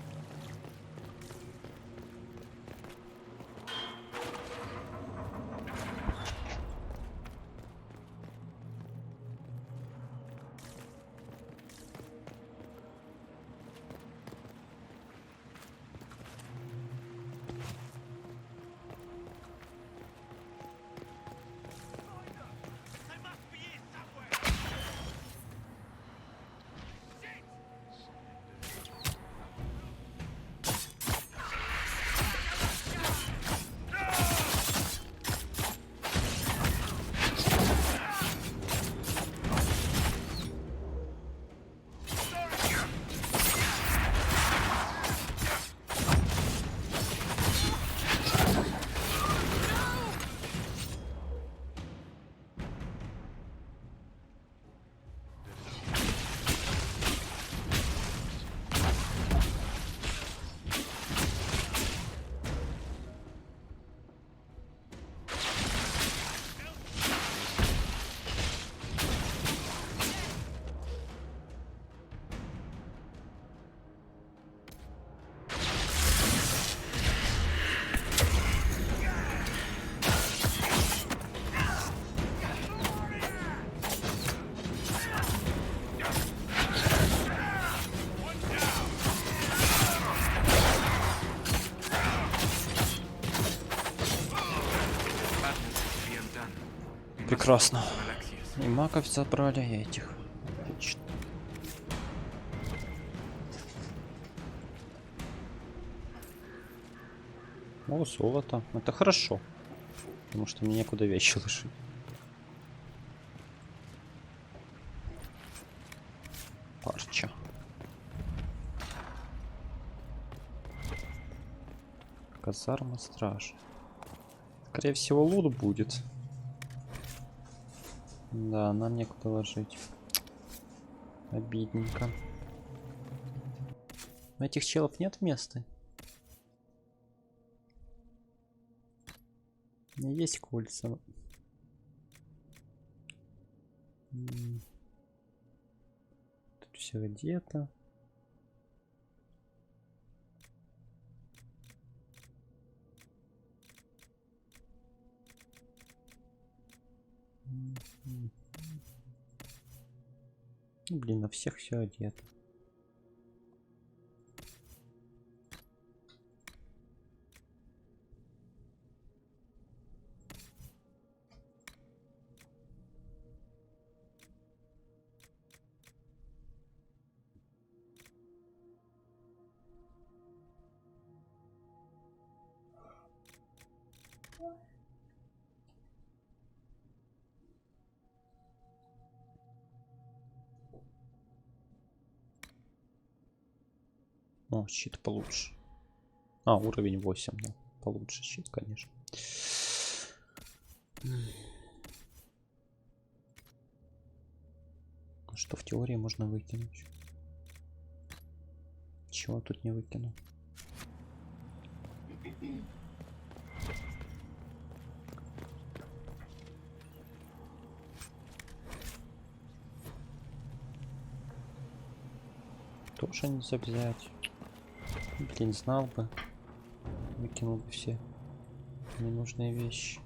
Прекрасно. И маков забрали, и этих. Отлично. О, золото. Это хорошо. Потому что мне некуда вещи лишить. Парча. Казарма стражи. Скорее всего, лут будет. Да, нам некуда ложить. Обидненько. У этих челов нет места. У меня есть кольца. Тут все где-то. Блин, на всех все одето. О, щит получше. А, уровень 8, да. Получше щит, конечно. Что в теории можно выкинуть? Чего тут не выкину? Тоже нельзя взять. Блин, знал бы. Выкинул бы все ненужные вещи.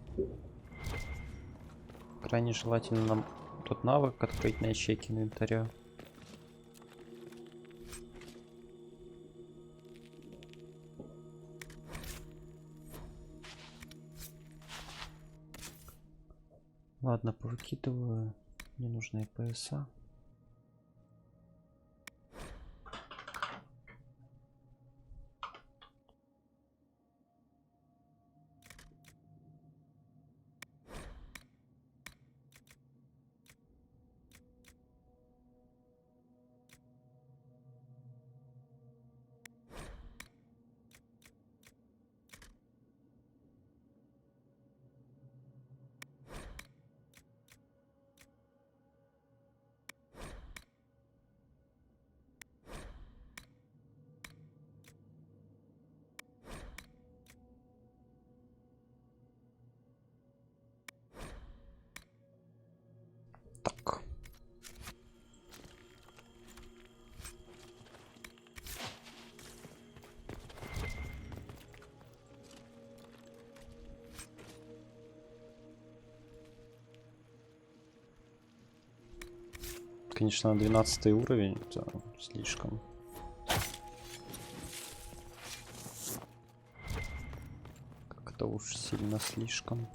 Крайне желательно нам тот навык открыть на ячейке инвентаря. Ладно, повыкидываю ненужные пояса. Конечно, на 12 уровень это слишком. Как-то уж сильно слишком.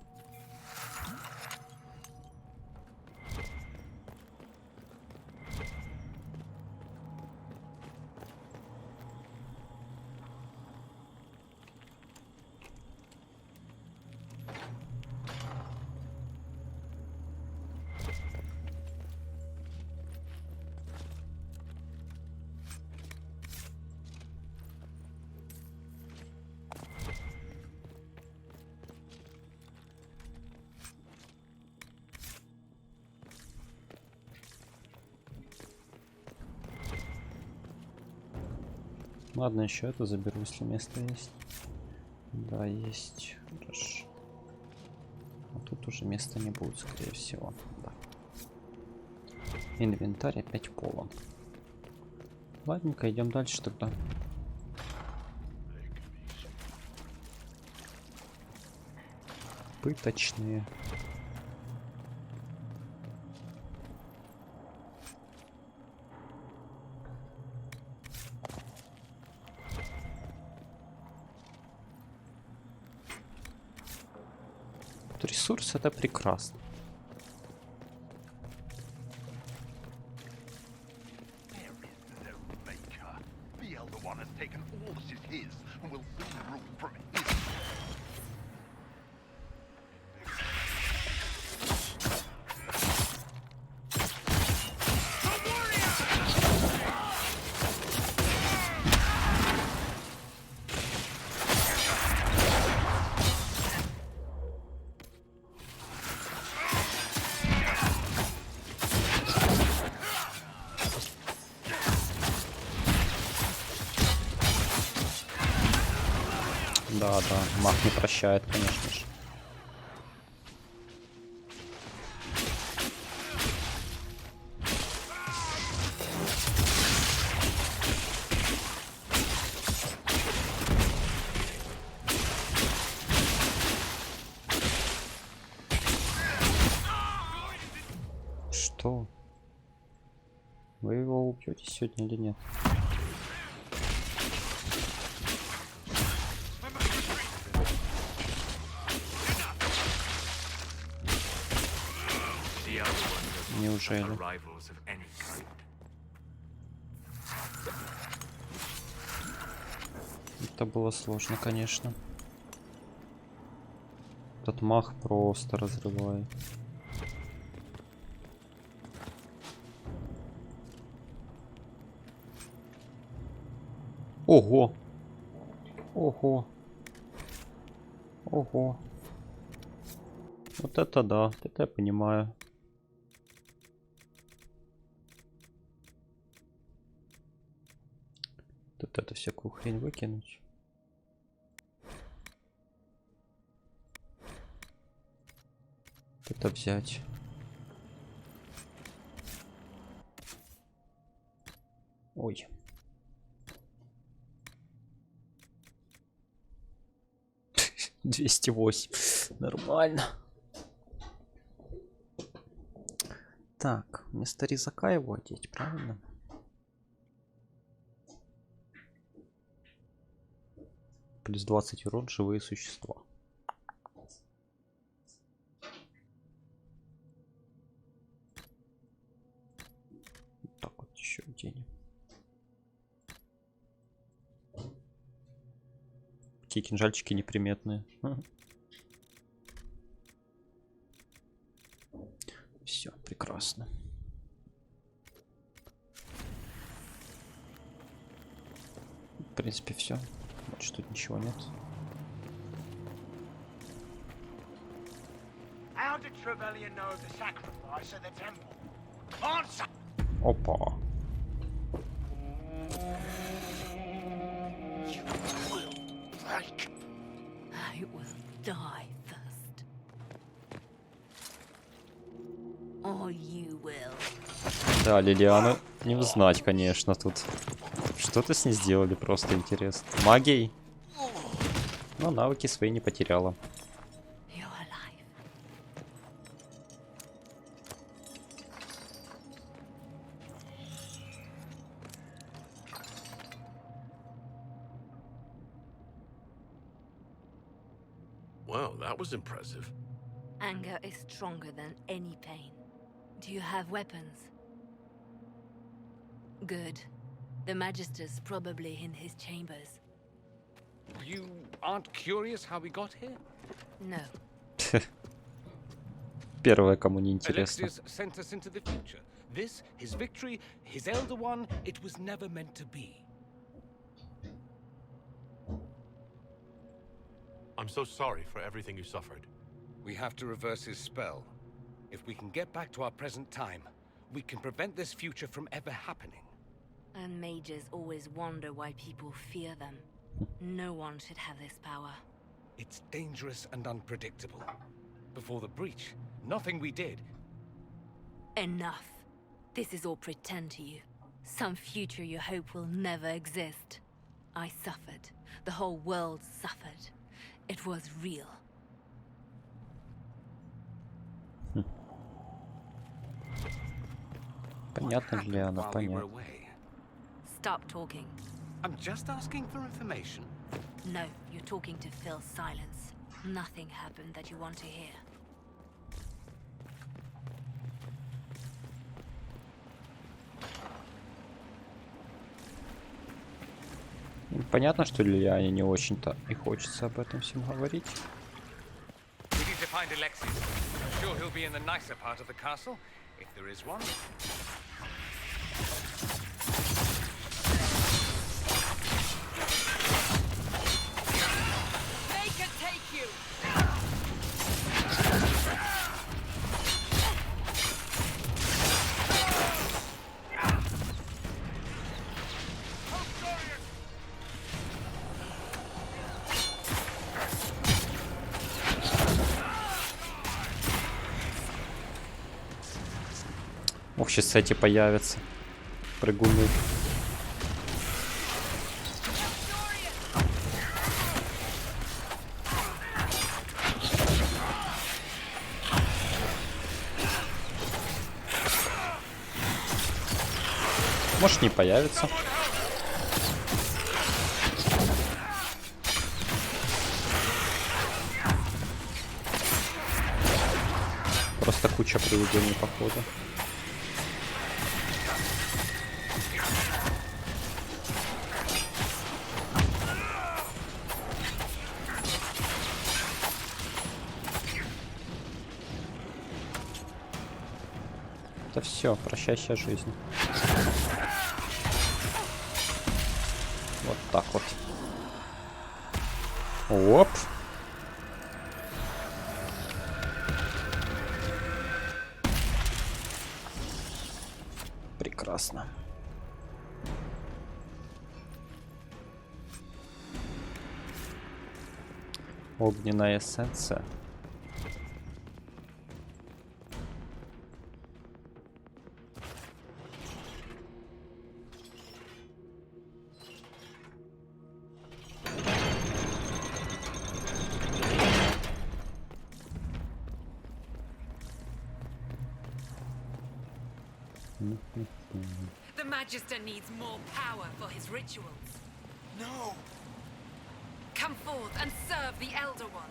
Ладно, еще это заберу, если место есть. Да, есть. Хорошо. А тут уже места не будет, скорее всего. Да. Инвентарь опять полон. Ладненько, идем дальше тогда. Пыточные. Ресурс — это прекрасно. Да, маг не прощает, конечно же. Что? Вы его убьете сегодня или нет? Неужели? Это было сложно, конечно. Этот мах просто разрывает. Ого! Ого! Ого! Вот это да, это я понимаю. Вот эту всякую хрень выкинуть. Это взять. Ой. — 208. Нормально. Так, вместо резака его одеть, правильно? Плюс 20 урон, живые существа. Так вот еще день. Какие кинжальчики неприметные. Все, прекрасно. В принципе, все. Больше тут ничего нет. Опа. Да, Лилиану не узнать, конечно, тут. Что-то с ней сделали, просто интересно. Магией? Но навыки свои не потеряла. Well, that was impressive. Anger is stronger than any pain. Do you have weapons? Good. The Magister's probably in his chambers. You aren't curious how we got here? No. Первое, кому не интересно. Alexius sent us into the future. This, his victory, his elder one, it was never meant to be. I'm so sorry for everything you suffered. We have to reverse his spell. If we can get back to our present time, we can prevent this future from ever happening. And mages always wonder why people fear them. No one should have this power. It's dangerous and unpredictable. Before the breach, nothing we did. Enough. This is all pretend to you. Some future you hope will never exist. I suffered. The whole world suffered. It was real. Понятно ли она? While we were Понятно. away. Stop talking. I'm just asking for information. No, you're talking to fill silence. Nothing happened that you want to hear. Понятно, что Лилиане не очень-то и хочется об этом всем говорить. We need to find Alexius. I'm sure he'll be in the nicer part of the castle, if there is one. Make it take you! Ох, сейчас эти появятся. Прыгуны. Может, не появится. Просто куча привидений, походу. Это все, прощайся жизнь. Вот так вот. Оп. Прекрасно. Огненная эссенция. The Magister needs more power for his rituals. No! Come forth and serve the Elder One.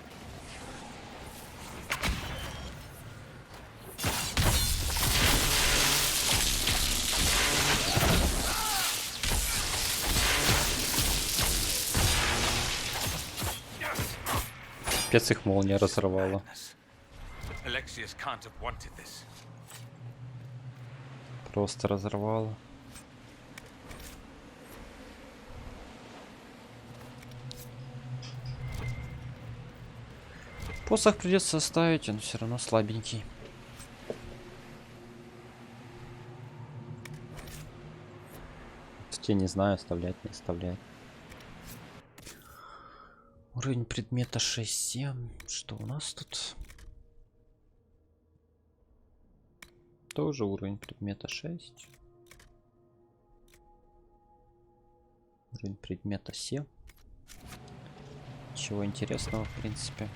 Пец их молния разорвала. Alexius can't have wanted this. Просто разорвала. Посох придется оставить, он все равно слабенький. Я не знаю, оставлять, не оставлять. Уровень предмета 6-7. Что у нас тут? Тоже уровень предмета 6. Уровень предмета 7. Ничего интересного, в принципе.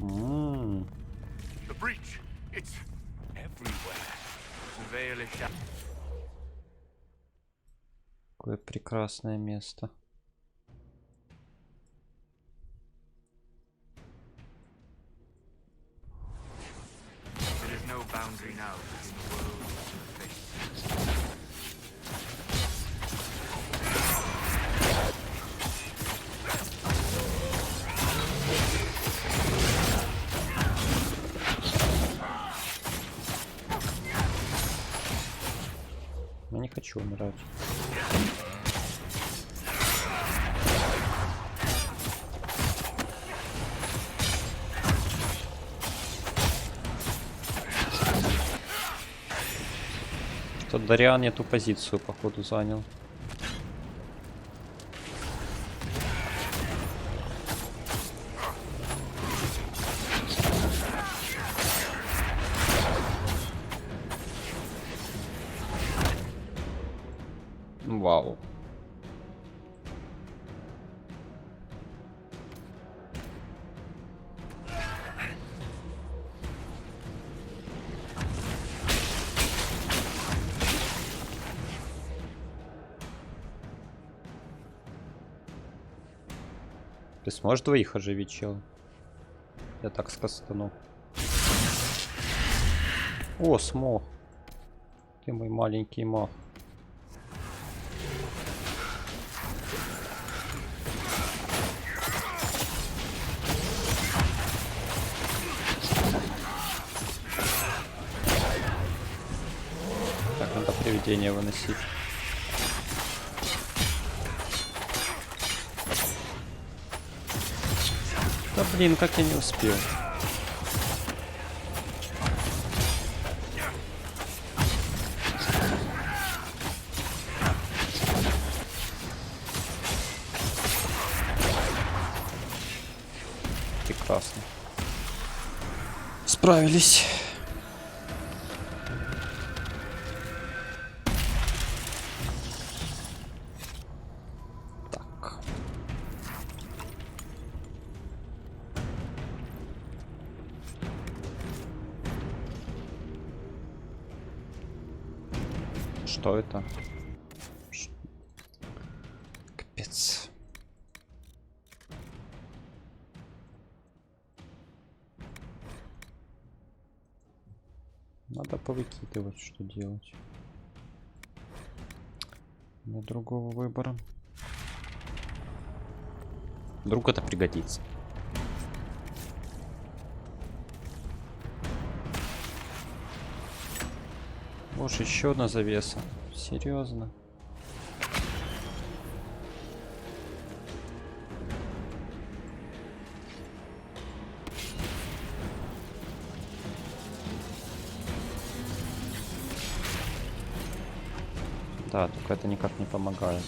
The breach, it's everywhere. The veil is shattered. Какое прекрасное место. There is no boundary now between the world and the face. Я не хочу умирать. Тут Дариан эту позицию, походу, занял. Вау. Ты сможешь двоих оживить, чел? Я так скастану. О, смог. Ты мой маленький маг. Так, надо привидение выносить. Да блин, как я не успел. Прекрасно. Справились. Что это? Капец. Надо повыкидывать, что делать. Нет другого выбора. Вдруг это пригодится. Боже, еще одна завеса. Серьезно. Да, только это никак не помогает.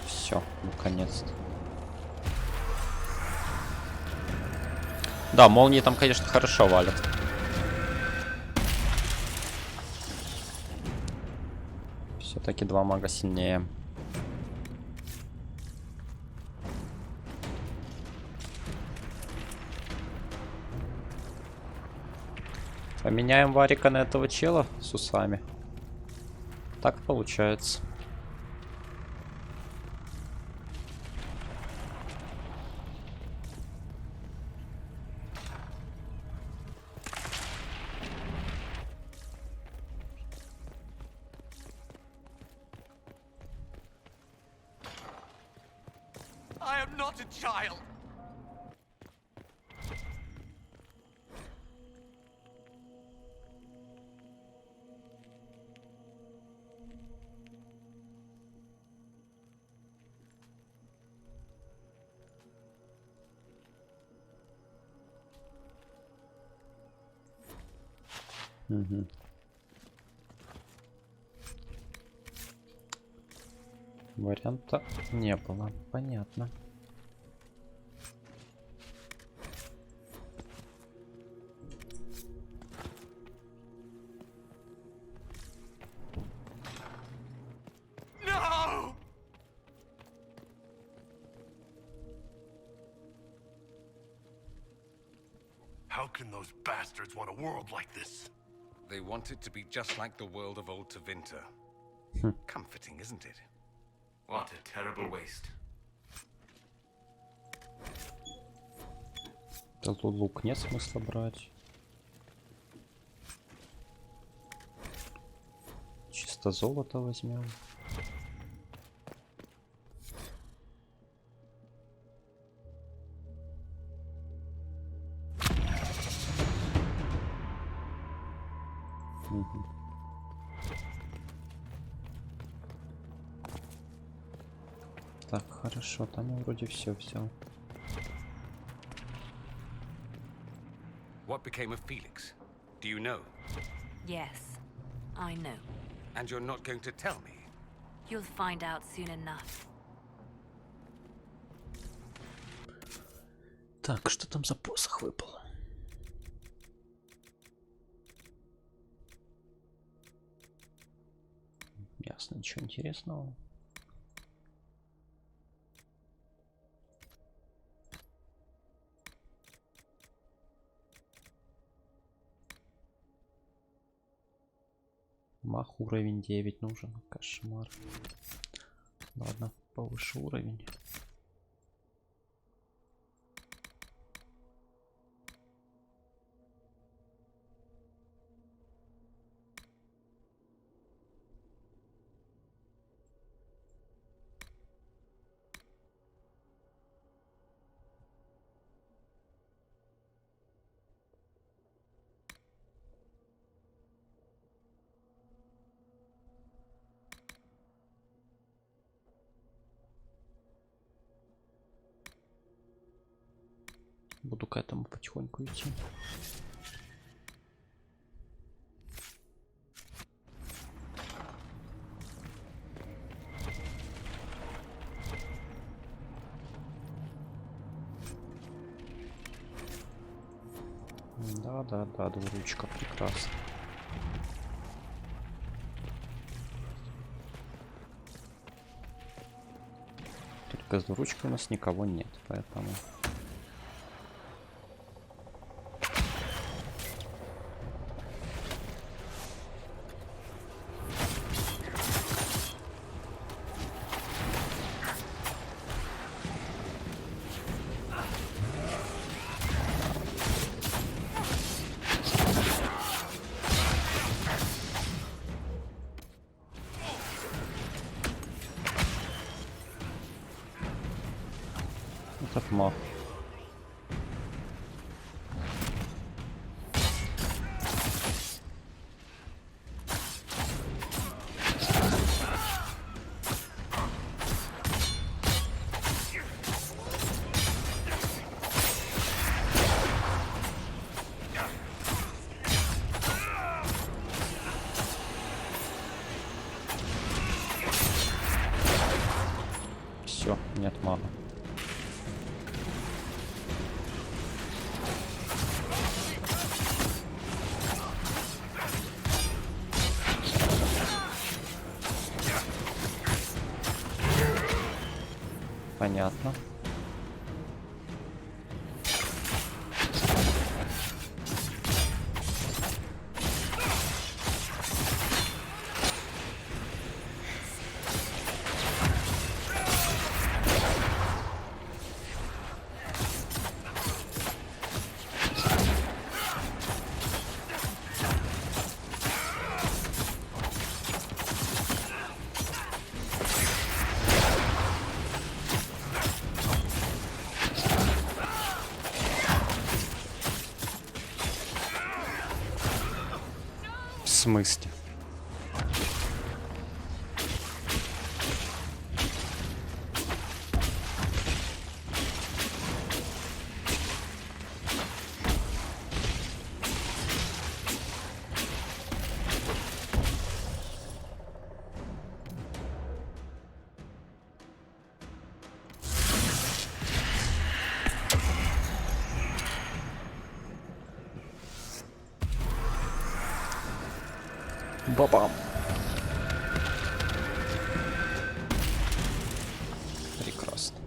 Все, наконец-то. Да, молнии там, конечно, хорошо валят. Все-таки два мага сильнее. Поменяем Варика на этого чела с усами. Так получается. I am not a child. Угу. Варианта не было. Понятно. How can those bastards want a world like this? They want it to be just like the world of old Tevinter. Comforting, isn't it? What a terrible waste. Тут лук нет смысла брать. Чисто золото возьмем. Так, хорошо, там я вроде все взял. What became of Felix? Do you know? Yes, I know. And you're not going to tell me? You'll find out soon enough. Так, что там за посох выпал? Ясно, ничего интересного. Мах уровень 9 нужен. Кошмар. Ладно, повыше уровень. Буду к этому потихоньку идти. Да, двуручка, прекрасно. Только с двуручкой у нас никого нет, поэтому... Этот мах. Все, нет мага. Понятно. В смысле? Бабам. Прекрасно.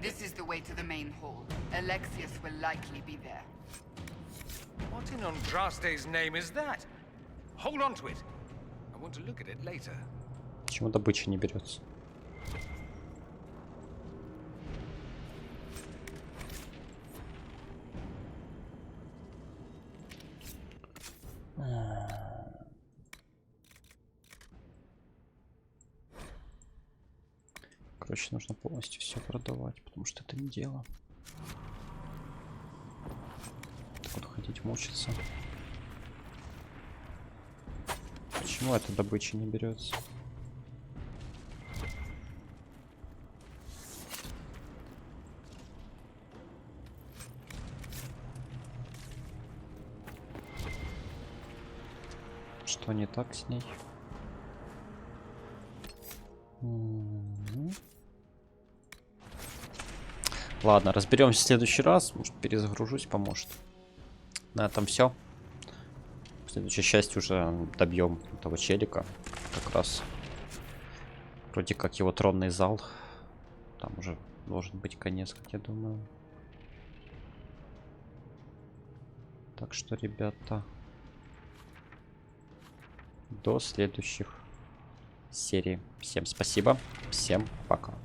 This is the way to the main hall. Alexius will likely be there. What in Andraste's name is that? Hold on to it. I want to look at it later. Почему добыча не берется? Короче, нужно полностью все продавать, потому что это не дело. Так вот ходить мучиться. Почему эта добыча не берется? Что не так с ней? Ладно, разберемся в следующий раз. Может, перезагружусь, поможет. На этом все. В следующей части уже добьем этого челика. Как раз вроде как его тронный зал. Там уже должен быть конец, как я думаю. Так что, ребята, до следующих серий. Всем спасибо, всем пока.